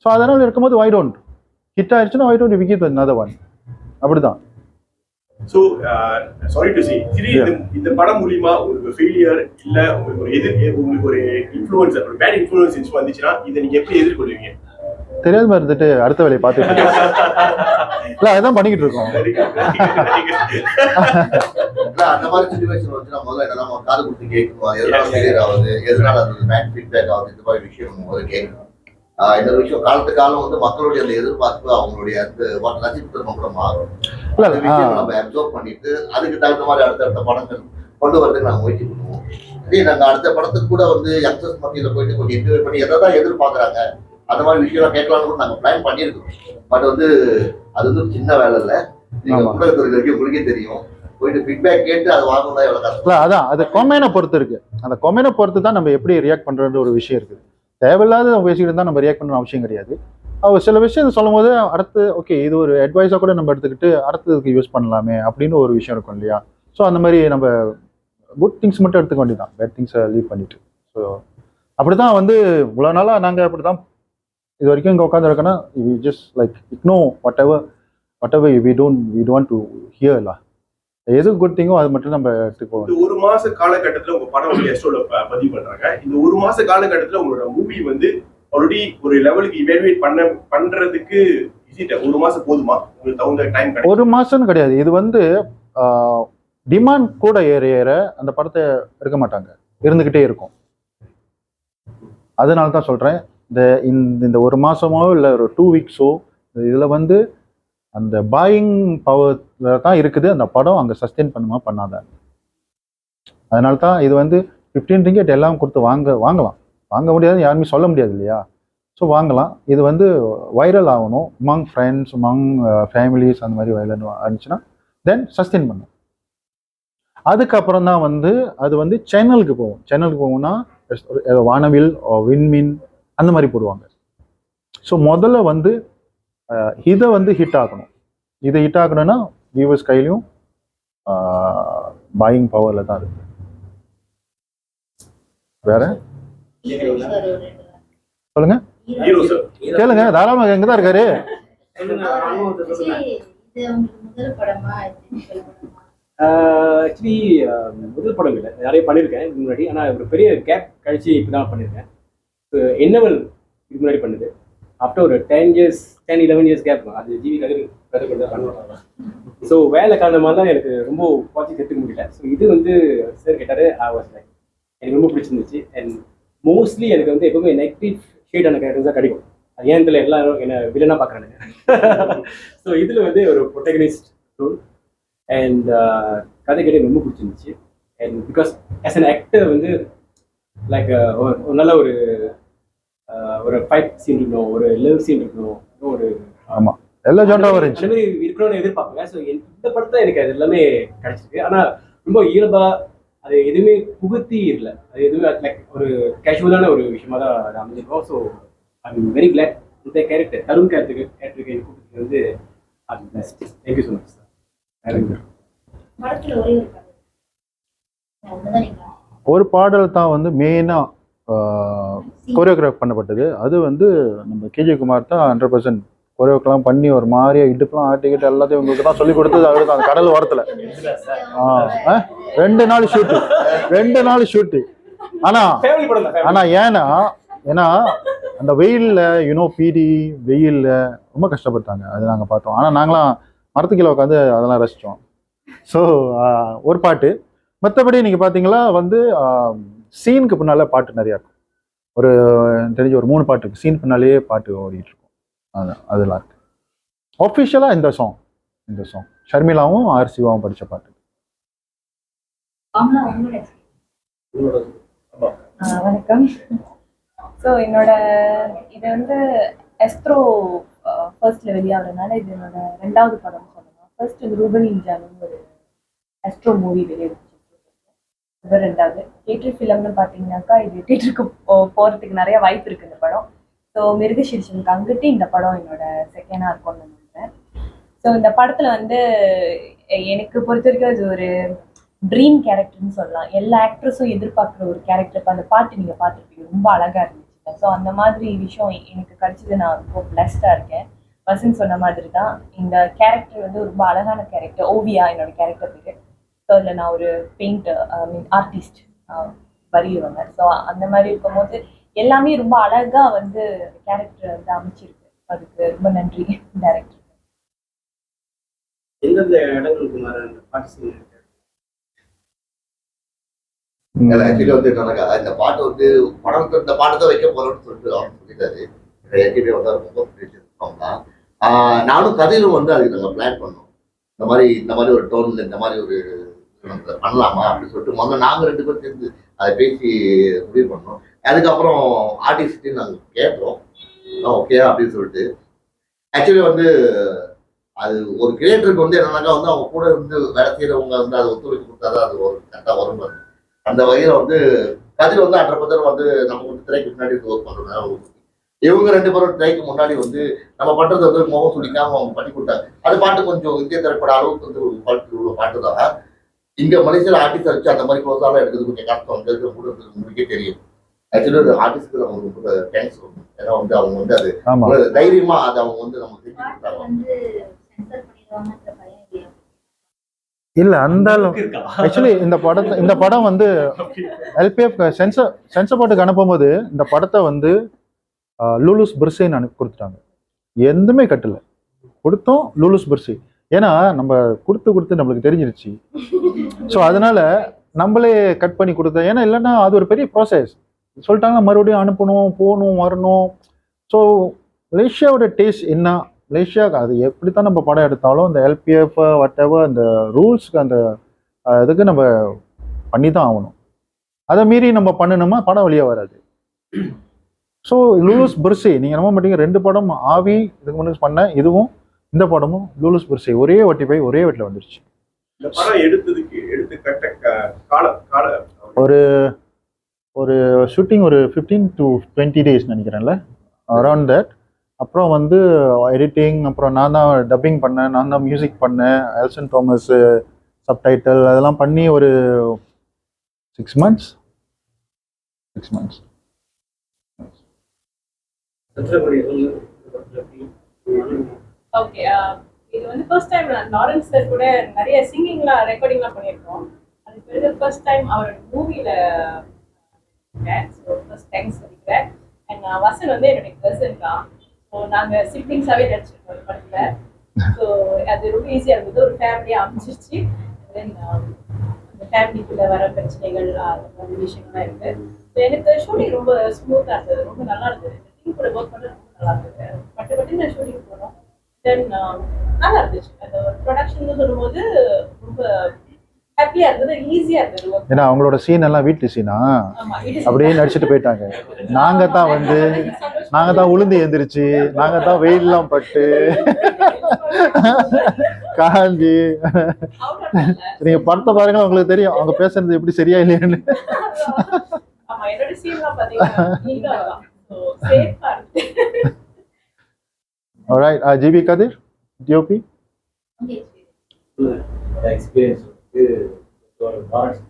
So அதனால் இருக்கும்போது வை டோன்ட் ஹிட் ஆயிடுச்சுன்னா why don't we give another one. அப்படிதான். ஸோ சாரி டு சே, இந்த படம் மூலியமா உங்களுக்கு ஃபெயிலியர் இல்ல உங்களுக்கு ஒரு இன்ஃப்ளூயன்ஸ், ஒரு பேட் இன்ஃப்ளூயன்ஸ் வந்துச்சுன்னா இதை நீங்க எப்படி எதிர்கொள்வீங்க? தெரியாத மாதிரி இருந்துட்டு அடுத்த வேலையை பார்த்துட்டு இல்லை, அதான் பண்ணிக்கிட்டு இருக்கோம். அந்த மாதிரி சிச்சுவேஷன் வந்து நம்ம முதல்ல என்னன்னா காது கொடுத்து கேட்கணும். எதனால ஃபெயிலியர் ஆகுது, எதனால அது பேட் ஃபீட்பேக் ஆகுது, இந்த மாதிரி விஷயம் முதல்ல கேட்கணும். இந்த விஷயம் காலத்து காலம் வந்து மக்களுடைய அந்த எதிர்பார்ப்பு, அவங்களுடைய அந்த ரசிப்பு கூட மாறும். நம்ம அப்சர்வ் பண்ணிட்டு அதுக்கு தகுந்த மாதிரி அடுத்தடுத்த படங்கள் கொண்டு வரதுக்கு நாங்கள் முயற்சி பண்ணுவோம். இதே நாங்கள் அடுத்த படத்துக்கு கூட வந்து யங்ஸ்டர்ஸ் மத்தியில் போயிட்டு கொஞ்சம் இன்டர்வியூ பண்ணி எதாவது எதிர்பார்க்குறாங்க அந்த மாதிரி விஷயம் கேட்கலாம்னு கூட நாங்கள் பிளான் பண்ணியிருக்கோம். பட் வந்து அது வந்து சின்ன வேலை இல்லை. நீங்கள் வரைக்கும் உங்களுக்கே தெரியும், போயிட்டு ஃபீட்பேக் கேட்டு அது வாங்கணும் எவ்வளோ கஷ்டம். அதான் அது கொமைனை பொறுத்து இருக்கு. அந்த கொமைனை பொறுத்து தான் நம்ம எப்படி ரியாக்ட் பண்றது ஒரு விஷயம் இருக்குது. தேவையில்லாத பேசிக்கிட்டு தான் நம்ம ரியாக்ட் பண்ண அவசியம் கிடையாது. அவர் சில விஷயம் சொல்லும் போது அடுத்து ஓகே இது ஒரு அட்வைஸாக கூட நம்ம எடுத்துக்கிட்டு அடுத்ததுக்கு யூஸ் பண்ணலாமே அப்படின்னு ஒரு விஷயம் இருக்கும் இல்லையா? ஸோ அந்த மாதிரி நம்ம குட் திங்ஸ் மட்டும் எடுத்துக்க வேண்டியதான், பேட் திங்ஸை லீவ் பண்ணிட்டு. ஸோ அப்படி தான் வந்து இவ்வளோ நாளாக நாங்கள் அப்படி தான் இது வரைக்கும் இங்கே உட்காந்துருக்கோன்னா we just like ignore whatever we don't do ஹியர்லா. எது குட் திங்கோ அது மட்டும் நம்ம எடுத்துக்குவோம். இந்த ஒரு மாச காலகட்டத்தில் உங்க படம் வந்து எஸ்டோல பதிவு பண்றாங்க. இந்த ஒரு மாச காலகட்டத்தில் உங்களோட மூவி வந்து ஆல்ரெடி ஒரு லெவலுக்கு இவாலுவேட் பண்றதுக்கு ஒரு மாசம் போதுமா? உங்களுக்கு தகுந்த டைம்? ஒரு மாசம்னு கிடையாது. இது வந்து டிமாண்ட் கூட ஏற அந்த படத்தை எடுக்க மாட்டாங்க, இருந்துகிட்டே இருக்கும். அதனால தான் சொல்றேன், இந்த ஒரு மாசமோ இல்லை ஒரு 2 வீக்ஸோ இதுல வந்து அந்த பாயிங் பவர் தான் இருக்குது. அந்த படம் அங்கே சஸ்டெயின் பண்ணுமா பண்ணாத. அதனால தான் இது வந்து 15 ரிங்கெட் எல்லாம் கொடுத்து வாங்க முடியாது, யாருமே சொல்ல முடியாது இல்லையா? ஸோ வாங்கலாம். இது வந்து வைரல் ஆகணும், அமங் ஃப்ரெண்ட்ஸ், அமங் ஃபேமிலிஸ், அந்த மாதிரி வைரல் ஆனிச்சுன்னா தென் சஸ்டெயின் பண்ணும். அதுக்கப்புறம் தான் வந்து அது வந்து சேனலுக்கு போகும்னா வானவில், விண்மின் அந்த மாதிரி போடுவாங்க. ஸோ முதல்ல வந்து இதை வந்து ஹிட் ஆகணும். இதை ஹிட் ஆகணும்னா வியூவர்ஸ் கையிலையும் பாயிங் பவர்ல தான் இருக்கு. வேற சொல்லுங்க, கேளுங்க, தாராளமாக எங்கதான் இருக்காரு. ஆக்சுவலி முதல் படம் இல்லை, நிறைய பண்ணியிருக்கேன் இதுக்கு முன்னாடி. ஆனால் ஒரு பெரிய கேப் கழிச்சு இப்போ தான் பண்ணியிருக்கேன். என்னவல் இதுக்கு முன்னாடி பண்ணுது. ஆஃப்டர் ஒரு 10-11 இயர்ஸ் கேப். அது ஜிவி கதிர் தான் பண்ணுவாங்க. ஸோ வேலை காரணமாக தான் எனக்கு ரொம்ப பாத்தி கற்றுக்க முடியல. ஸோ இது வந்து சார் கேட்டார், எனக்கு ரொம்ப பிடிச்சிருந்துச்சு. அண்ட் மோஸ்ட்லி எனக்கு வந்து எப்பவுமே நெகட்டிவ் ஷேடான கேரக்டர்ஸ் தான் கிடைக்கும். அது ஏன் தெரியல, எல்லாரும் என்ன வில்லனா பார்க்குறானுங்க. ஸோ இதில் வந்து ஒரு ப்ரொட்டகனிஸ்ட் ரோல் அண்ட் கதை கேட்டு ரொம்ப பிடிச்சிருந்துச்சு. And because as an actor வந்து லைக் ஒரு நல்ல ஒரு ஃபைட் சீன் இருக்கணும், ஒரு லவ் சீன் இருக்கணும், ஒரு ஆமாம் எல்லா ஜான்ராவும் இருந்துச்சு, அந்த மாதிரி இருக்கணும்னு எதிர்பார்ப்பேன். ஸோ இந்த படத்தை எனக்கு அது எல்லாமே கிடைச்சிருக்கு. ஆனால் ரொம்ப இயல்பா அது எதுவுமே புகுத்தி இல்லை, அது எதுவுமே லைக் ஒரு கேஷுவலான ஒரு விஷயமா தான் அது அமைஞ்சிருக்கோம். So I am very glad இந்த கேரக்டர் தருண் கேரக்டருக்கு எனக்கு கூப்பிட்டு வந்து அது best. Thank you so much sir. படத்துல ஒரே ஒரு கதை. ஒண்ணுதான் நீங்க ஒரு பாடல் தான் வந்து மெயினாக கொரியோகிராஃப் பண்ணப்பட்டது. அது வந்து நம்ம கேஜே குமார் தான் 100% கொரியோக்கெல்லாம் பண்ணி ஒரு மாதிரியா இடுப்புலாம் ஆட்டிக்கிட்டு எல்லாத்தையும் உங்களுக்கு தான் சொல்லி கொடுத்தது அவர் தான். கடல் ஓரத்தில் 2 நாள் ஷூட்டு. ஆனால் ஏன்னா அந்த வெயிலில் பிடி வெயிலில் ரொம்ப கஷ்டப்பட்டாங்க. அது நாங்கள் பார்த்தோம். ஆனால் நாங்களாம் மரத்துக்கீழே உட்காந்து அதெல்லாம் ரசித்தோம். ஸோ ஒரு பாட்டு. மற்றபடி நீங்கள் பார்த்தீங்களா வந்து சீனுக்கு பின்னால் பாட்டு நிறையா இருக்கும். ஒரு தெரிஞ்ச ஒரு 3 பாட்டு இருக்குது. சீன் பின்னாலேயே பாட்டு ஓடிட்டு இருக்கும். அதெல்லாம் இருக்கு. ஆஃபிஷியலாக இந்த சாங் ஷர்மிளாவும் ஆர் சிவாவும் படித்த பாட்டு. வணக்கம். ஸோ என்னோட இது வந்து எஸ்த்ரோ ஃபர்ஸ்ட்ல வெளியாகிறதுனால இது என்னோட 2வது படம் சொல்லலாம். ஃபர்ஸ்ட் ரூபன் இஞ்சாலும் ஒரு எஸ்ட்ரோ மூவி வெளியிடுச்சு. இது 2வது தியேட்டர் ஃபிலிம்னு பார்த்தீங்கன்னாக்கா இது தியேட்டருக்கு போகிறதுக்கு நிறைய வாய்ப்பு இருக்குது இந்த படம். ஸோ மிருகசீர்ஷனுக்கு அங்கிட்டு இந்த படம் என்னோட செகண்டாக இருக்கும்னு நினைக்கிறேன். ஸோ இந்த படத்தில் வந்து எனக்கு பொறுத்த வரைக்கும் அது ஒரு ட்ரீம் கேரக்டர்னு சொல்லலாம். எல்லா ஆக்ட்ரஸும் எதிர்பார்க்குற ஒரு கேரக்டர். அந்த பாட்டு நீங்கள் பார்த்துருப்பீங்க, ரொம்ப அழகாக இருந்துச்சு. ஸோ அந்த மாதிரி விஷயம் எனக்கு கிடைச்சது. நான் ரொம்ப பிளஸ்டாக இருக்கேன். வசந்த் சொன்ன மாதிரி தான் இந்த கேரக்டர் வந்து ரொம்ப அழகான கேரக்டர். ஓவியா என்னோட கேரக்டர் பேர். ஸோ அதில் நான் ஒரு பெயிண்டர் ஆர்டிஸ்ட் வரையுவேங்க. ஸோ அந்த மாதிரி இருக்கும்போது எல்லாமே ரொம்ப அழகா வந்து கேரக்டர் வந்து அமைச்சிருக்கு. அதுக்கு ரொம்ப நன்றி டைரக்டர். எந்தெந்த இடங்களுக்கு ஆக்சுவலி வந்து என்னன்னாக்கா இந்த பாட்டு வந்து இந்த பாட்டு தான் வைக்க போறோம்னு சொல்லிட்டு அவர் சொல்லிட்டாரு. ஏற்கனவே வந்து ரொம்ப பிடிச்சிருக்கோம்னா நானும் கதையிலும் வந்து அதுக்கு நாங்கள் பிளான் பண்ணோம். இந்த மாதிரி ஒரு டோன்ல இந்த மாதிரி ஒரு பண்ணலாமா அப்படின்னு சொல்லிட்டு முதல்ல நாங்கள் 2 பேரும் சேர்ந்து அதை பேசி முடிவு பண்ணோம். அதுக்கப்புறம் ஆர்டிஸ்ட்டையும் நாங்கள் கேட்டோம், ஓகே அப்படின்னு சொல்லிட்டு. ஆக்சுவலி வந்து அது ஒரு கிரியேட்டருக்கு வந்து என்னன்னாக்கா வந்து அவங்க கூட இருந்து வேலை செய்யறவங்க வந்து அதை ஒத்துழைப்பு கொடுத்தாதான் அது ஒரு கரெக்டாக வரும். அந்த வகையில் வந்து கதிர் வந்து 100% வந்து நம்ம வந்து திரைக்கு முன்னாடி ஒர்க் பண்ணுறோம். இவங்க 2 பேரும் திரைக்கு முன்னாடி வந்து நம்ம பண்றது வந்து முகம் சுடிக்காம அவங்க பண்ணி கொடுத்தாங்க. அது பாட்டு கொஞ்சம் இந்திய திரைப்பட அளவுக்கு வந்து ஒரு குவாலிட்டி உள்ள பாட்டு தான். இங்க மலேசியாவில் ஆர்டிஸ்ட் வச்சு அந்த மாதிரி க்ளோஸாலாம் எடுக்கிறது கொஞ்சம் கஷ்டம். அங்கே கூட உங்களுக்கே தெரியும். ஆக்சுவலி ஆர்டிஸ்ட்க்கு நம்ம ரொம்ப தேங்க்ஸ் சொல்லணும். ஏன்னா வந்து அவங்க வந்து அது தைரியமா அதை அவங்க வந்து நம்ம செஞ்சு கொடுத்தாங்க. இல்லை அந்த ஆக்சுவலி இந்த படம் வந்து எல்பிஎஃப் சென்சர் போர்ட்டுக்கு அனுப்பும்போது இந்த படத்தை வந்து லூலுஸ் பிர்சைன்னு கொடுத்துட்டாங்க. எதுவுமே கட்டல கொடுத்தோம் லூலுஸ் பிர்சை. ஏன்னா நம்ம கொடுத்து நம்மளுக்கு தெரிஞ்சிருச்சு. ஸோ அதனால நம்மளே கட் பண்ணி கொடுத்தோம். ஏன்னா இல்லைன்னா அது ஒரு பெரிய ப்ராசஸ். சொல்லிட்டாங்க மறுபடியும் அனுப்பணும், போகணும், வரணும். ஸோ மலேசியாவோட டேஸ்ட் என்ன, மலேசியாவுக்கு அது எப்படி தான் நம்ம படம் எடுத்தாலும் இந்த எல்பிஎஃப் whatever அந்த ரூல்ஸ்க்கு அந்த இதுக்கு நம்ம பண்ணி தான் ஆகணும். அதை மீறி நம்ம பண்ணணுமா படம் வெளியே வராது. ஸோ லூலுஸ் பிர்சை நீங்கள் நம்ப மாட்டீங்க, 2 படம் ஆவி இதுக்கு முன்னாடி பண்ணேன், இதுவும் இந்த படமும் லூலுஸ் பிர்சை ஒரே வாட்டி போய் ஒரே வீட்டில் வந்துருச்சு. இந்த படம் எடுத்துக்கிட்ட ஒரு ஷூட்டிங் ஒரு 15 to 20 days நினைக்கிறேன்ல, அரௌண்ட் தட். அப்புறம் வந்து எடிட்டிங், அப்புறம் நான் தான் டப்பிங் பண்ணேன், நான் தான் மியூசிக் பண்ணேன், எல்சன் தாமஸ் சப்டைட்டில் அதெல்லாம் பண்ணி ஒரு 6 months. ஓகே, இது வந்து ஃபர்ஸ்ட் டைம் லாரன்ஸ் சார் கூட நிறைய சிங்கிங்லாம் ரெக்கார்டிங்லாம் பண்ணியிருக்கோம். அதுக்கு பிறகு ஃபர்ஸ்ட் டைம் அவரோட மூவியில் ஃபர்ஸ்ட் தேங்க்ஸ் சொல்லிக்கிறேன். அண்ட் வசன் வந்து என்னுடைய கசன் தான். ஸோ நாங்கள் சிப்ளிங்ஸாகவே நடிச்சிருக்கோம் ஒரு படத்தில். ஸோ அது ரொம்ப ஈஸியாக இருந்தது, ஒரு ஃபேமிலியாக அமைச்சிருச்சு. தென் அந்த ஃபேமிலிக்குள்ளே வர பிரச்சனைகள் அந்த மாதிரி விஷயங்கள்லாம் இருக்குது. ஸோ எனக்கு ஷூட்டிங் ரொம்ப ஸ்மூத்தாக இருந்தது, ரொம்ப நல்லா இருந்தது. டீம் கூட ஒர்க் பண்ணுறது ரொம்ப நல்லா இருந்தது. பட்டு நான் ஷூட்டிங் போனோம். தென் நல்லா இருந்துச்சு. அந்த ப்ரொடக்ஷன் சொல்லும்போது ரொம்ப ஹாப்பியா இருந்தது, ஈஸியா இருந்தது. ஏன்னா அவங்களோட சீன் எல்லாம் வீட்டு சீனா அப்படியே நடிச்சுட்டு போயிட்டாங்க. நாங்க தான் உளுந்து எந்திரிச்சு, நாங்க தான் வெயில்லாம் பட்டு காஞ்சி நீங்க படத்தை பாருங்க உங்களுக்கு தெரியும் அவங்க பேசுறது எப்படி சரியா இல்லையான்னு. ஆமா என்னோட சீன்லாம் பாத்தீங்கன்னா சேஃபா இருக்கு. Alright, GB Kadir, DOP. Experience ஒரு வாரண்ட்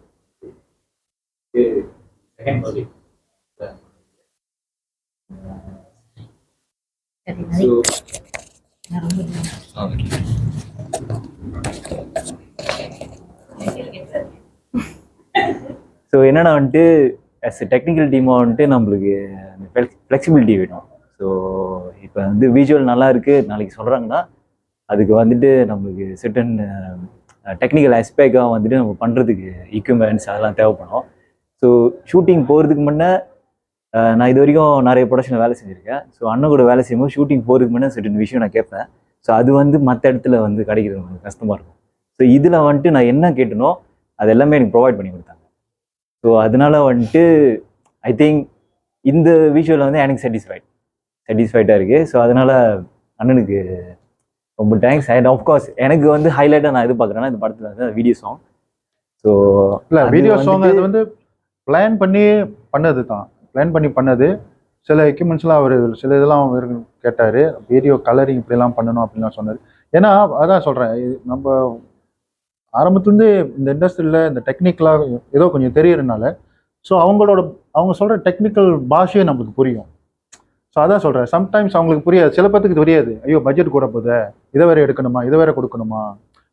செகண்ட் ப்ராஜெக்ட் ஸோ என்னென்னா வந்துட்டு ஆஸ் எ டெக்னிக்கல் டீமாக வந்துட்டு நம்மளுக்கு ஃப்ளெக்சிபிலிட்டி வேணும். ஸோ இப்போ வந்து விஷுவல் நல்லா இருக்குது நாளைக்கு சொல்கிறாங்கன்னா அதுக்கு வந்துட்டு நம்மளுக்கு செர்டன் டெக்னிக்கல் ஆஸ்பெக்டாக வந்துட்டு நம்ம பண்ணுறதுக்கு எக்யூப்மெண்ட்ஸ் அதெல்லாம் தேவைப்படும். ஸோ ஷூட்டிங் போகிறதுக்கு முன்னே நான் இது வரைக்கும் நிறைய ப்ரொடக்ஷனில் வேலை செஞ்சுருக்கேன். ஸோ அண்ணன் கூட வேலை செய்யும்போது ஷூட்டிங் போகிறதுக்கு முன்னே செர்டன் விஷயம் நான் கேட்பேன். ஸோ அது வந்து மற்ற இடத்துல வந்து கிடைக்கிறது எனக்கு கஷ்டமாக இருக்கும். ஸோ இதில் வந்துட்டு நான் என்ன கேட்டனோ அது எல்லாமே எனக்கு ப்ரொவைட் பண்ணி கொடுத்தாங்க. ஸோ அதனால வந்துட்டு ஐ திங்க் இந்த விஷுவலில் வந்து எனக்கு சாட்டிஸ்ஃபைடாக இருக்குது. ஸோ அதனால் அண்ணனுக்கு ரொம்ப தேங்க்ஸ். அண்ட் ஆஃப்கோர்ஸ் எனக்கு வந்து ஹைலைட்டாக நான் எதிர்பார்க்குறேன்னா இந்த படத்தில் வந்து வீடியோ சாங். ஸோ இல்லை வீடியோ சாங் அது வந்து பிளான் பண்ணி பண்ணது தான், பிளான் பண்ணி பண்ணது. சில எக்யூப்மெண்ட்ஸ்லாம் அவர் சில இதெல்லாம் அவர் கேட்டார், வீடியோ கலரிங் இப்படிலாம் பண்ணணும் அப்படின்லாம் சொன்னார். ஏன்னா அதான் சொல்கிறேன், நம்ம ஆரம்பத்துலேருந்து இந்த இண்டஸ்ட்ரியில் இந்த டெக்னிக்கலாக ஏதோ கொஞ்சம் தெரியறதுனால ஸோ அவங்க சொல்கிற டெக்னிக்கல் பாஷையே நம்மளுக்கு புரியும். ஸோ அதான் சொல்கிறேன், சம்டைம்ஸ் அவங்களுக்கு புரியாது, சில பேத்துக்கு தெரியாது. ஐயோ பட்ஜெட் கூட போகுது, இதை வேறு எடுக்கணுமா, இதை வேறு கொடுக்கணுமா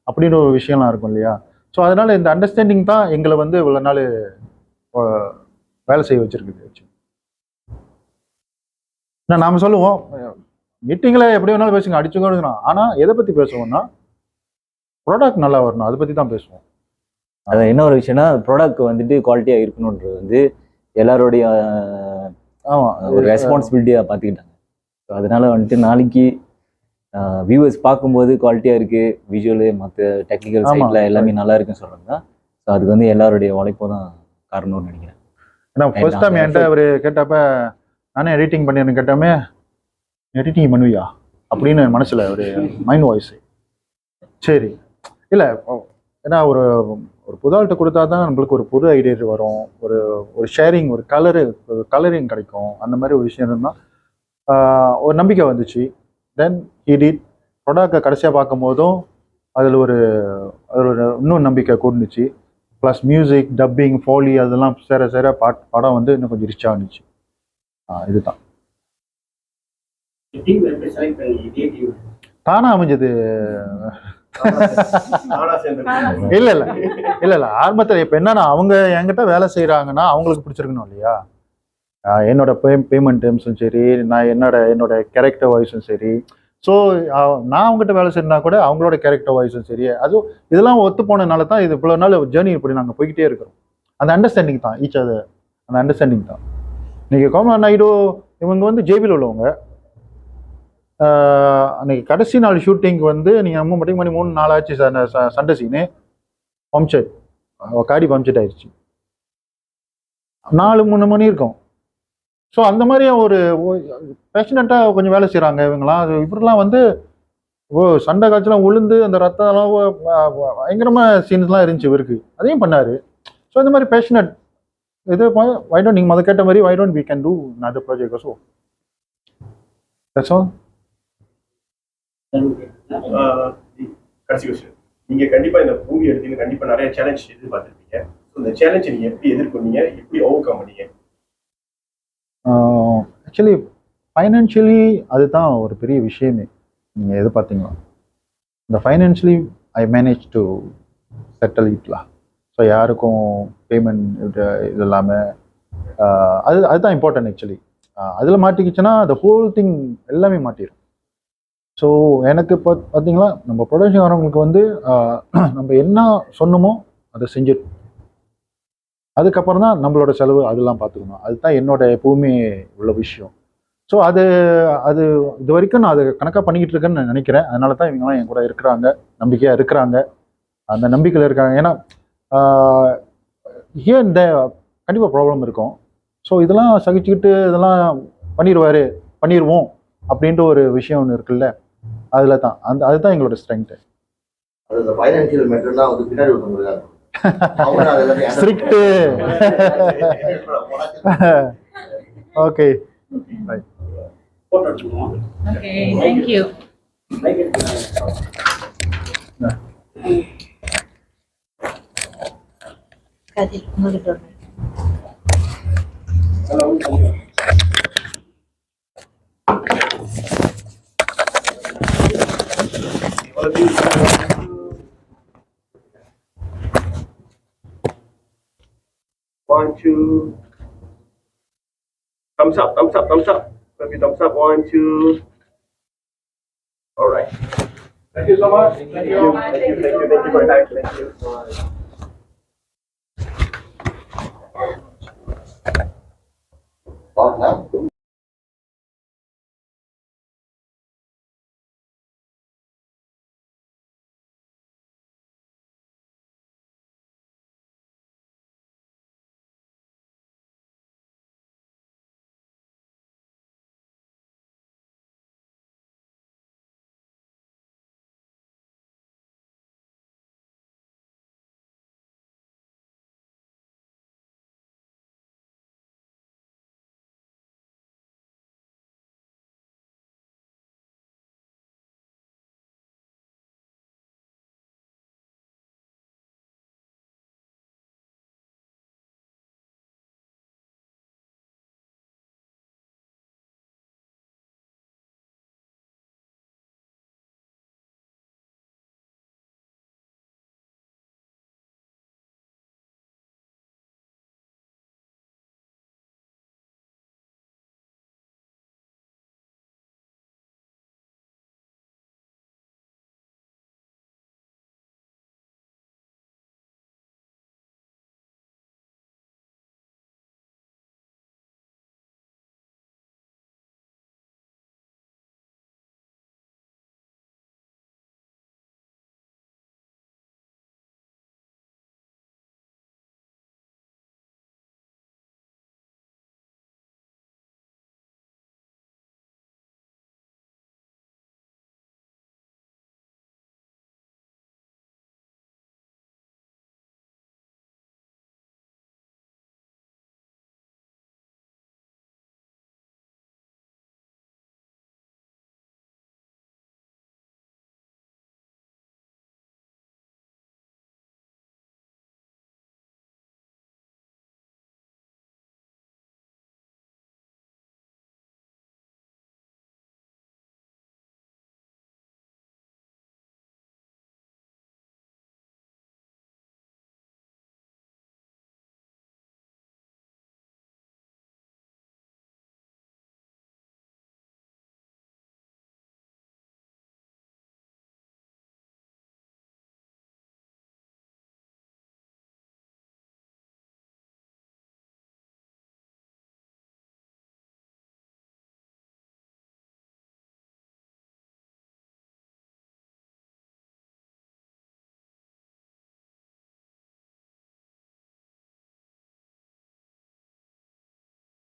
அப்படின்னு ஒரு விஷயம்லாம் இருக்கும் இல்லையா. ஸோ அதனால் இந்த அண்டர்ஸ்டாண்டிங் தான் எங்களை வந்து இவ்வளோ நாள் வேலை செய்ய வச்சுருக்குது. நான் நாம் சொல்லுவோம் மீட்டிங்கில் எப்படி வேணாலும் பேசுங்க, அடிச்சு கொடுக்கணும். ஆனால் எதை பற்றி பேசுவோம்னா ப்ராடக்ட் நல்லா வரணும், அதை பற்றி தான் பேசுவோம். அது என்ன ஒரு விஷயம்னா ப்ராடக்ட் வந்துட்டு குவாலிட்டியாக இருக்கணுன்றது வந்து எல்லாருடைய ஒரு ரெஸ்பான்சிபிலிட்டியாக பார்த்துக்கிட்டாங்க. ஸோ அதனால வந்துட்டு நாளைக்கு வியூவர்ஸ் பார்க்கும்போது குவாலிட்டியாக இருக்குது, விஷுவலு மற்ற டெக்னிக்கல் சைடில் எல்லாமே நல்லா இருக்குன்னு சொல்கிறாங்க. ஸோ அதுக்கு வந்து எல்லாருடைய உழைப்பும் தான் காரணம்னு நினைக்கிறேன். ஏன்னா ஃபர்ஸ்ட் டைம் என்கிட்ட அவர் கேட்டப்ப நானே எடிட்டிங் பண்ணிடுறேன், கேட்டாமே எடிட்டிங் பண்ணுவியா அப்படின்னு மனசில் ஒரு மைண்ட் வாய்ஸ். சரி இல்லை, ஏன்னா ஒரு புது ஆள்கிட்ட கொடுத்தா தான் நம்மளுக்கு ஒரு புது ஐடியா வரும், ஒரு ஷேரிங், ஒரு கலரிங் கிடைக்கும். அந்த மாதிரி ஒரு விஷயம் இருந்தால் ஒரு நம்பிக்கை வந்துச்சு. தென் ஹீடிட் ப்ராடக்டை கடைசியாக பார்க்கும் போதும் அதில் ஒரு இன்னும் நம்பிக்கை கூடுனுச்சு. ப்ளஸ் மியூசிக், டப்பிங், ஃபோலி அதெல்லாம் சேர படம் வந்து இன்னும் கொஞ்சம் ரிச்சாக இருந்துச்சு. இதுதான் தானா அமைஞ்சது. இல்ல ஆரம்பத்தில் இப்போ என்னன்னா அவங்க என்கிட்ட வேலை செய்யறாங்கன்னா அவங்களுக்கு பிடிச்சிருக்கணும் இல்லையா. என்னோட பேமெண்ட் டேர்ம்ஸும் சரி, நான் என்னோட கேரக்டர் வாய்ஸும் சரி. ஸோ நான் அவங்ககிட்ட வேலை செய்யறதுனா கூட அவங்களோட கேரக்டர் வாய்ஸும் சரி, அதுவும் இதெல்லாம் ஒத்து போனதுனால தான் இது இவ்வளோ நாள் ஜேர்னி இப்படி நாங்கள் போய்கிட்டே இருக்கிறோம். அந்த அண்டர்ஸ்டாண்டிங் தான் ஈச் அது, அந்த அண்டர்ஸ்டாண்டிங் தான். இன்னைக்கு கோமலா நாயுடு இவங்க வந்து ஜேபியில் உள்ளவங்க. அன்னைக்கு கடைசி நாள் ஷூட்டிங்க்கு வந்து நீங்கள் 3 மணி 3-4 ஆச்சு சண்டை சீனு பம்ப்செட், காடி பம்ப்செட் ஆயிடுச்சு. 4-3 மணி இருக்கும். ஸோ அந்த மாதிரி ஒரு பேஷனட்டாக கொஞ்சம் வேலை செய்கிறாங்க இவங்களாம். அது இப்படிலாம் வந்து சண்டை காய்ச்சலாம் உளுந்து அந்த ரத்தம்லாம் பயங்கரமாக சீன்ஸ்லாம் இருந்துச்சு இவருக்கு, அதையும் பண்ணார். ஸோ இந்த மாதிரி பேஷனட் இது வை டோன்ட் நீங்கள் கேட்ட மாதிரி why don't we can do another project also. That's all. கடைசி கொஸ்டின், நீங்க கண்டிப்பா இந்த மூவி எடுத்தீங்க, கண்டிப்பா நிறைய சேலஞ்ச் எதிர்பார்த்திருப்பீங்க. இந்த சேலஞ்சை நீங்க எப்படி எதிர்கொண்டீங்க, எப்படி ஓவர் கம் பண்ணீங்க? ஆக்சுவலி ஃபைனான்ஷியலி அதுதான் ஒரு பெரிய விஷயமே. நீங்கள் எது பார்த்தீங்களா இந்த financially I manage to settle இட்லாம். ஸோ யாருக்கும் பேமெண்ட் இது இல்லாமல் அதுதான் இம்பார்ட்டன்ட் ஆக்சுவலி. அதில் மாட்டிக்கிச்சுன்னா த ஹோல் திங் எல்லாமே மாட்டிடும். ஸோ எனக்கு பார்த்தீங்களா நம்ம ப்ரொடக்ஷன் வரவங்களுக்கு வந்து நம்ம என்ன சொன்னமோ அதை செஞ்சிடும். அதுக்கப்புறம் தான் நம்மளோட செலவு அதெல்லாம் பார்த்துக்கணும். அதுதான் என்னோட எப்பவுமே உள்ள விஷயம். ஸோ அது இது வரைக்கும் நான் அதை கணக்காக பண்ணிக்கிட்டு இருக்கேன்னு நான் நினைக்கிறேன். அதனால தான் இவங்கெல்லாம் என் கூட இருக்கிறாங்க, நம்பிக்கையாக இருக்கிறாங்க, அந்த நம்பிக்கையில் இருக்காங்க. ஏன்னா இந்த கண்டிப்பாக ப்ராப்ளம் இருக்கும். ஸோ இதெல்லாம் சகிச்சுக்கிட்டு இதெல்லாம் பண்ணிடுவோம் அப்படின்ட்டு ஒரு விஷயம் ஒன்று இருக்குல்ல, அதில் தான் அதுதான் எங்களோட ஸ்ட்ரென்த்து. அது இந்த ஃபைனான்சியல் மேட்டர்னா வந்து பின்னாடி ஒருத்தவங்க அவங்க அது எல்லாத்தையும் ஸ்ட்ரிக்ட். Okay right. போட்டோ எடுத்துக்குவோம். Okay thank you. கதிர் உங்ககிட்ட ஒரு One, two. Thumbs up, thumbs up, thumbs up. Maybe thumbs up. 1, 2. All right. Thank you so much. Thank you. Thank you for your time. Thank you.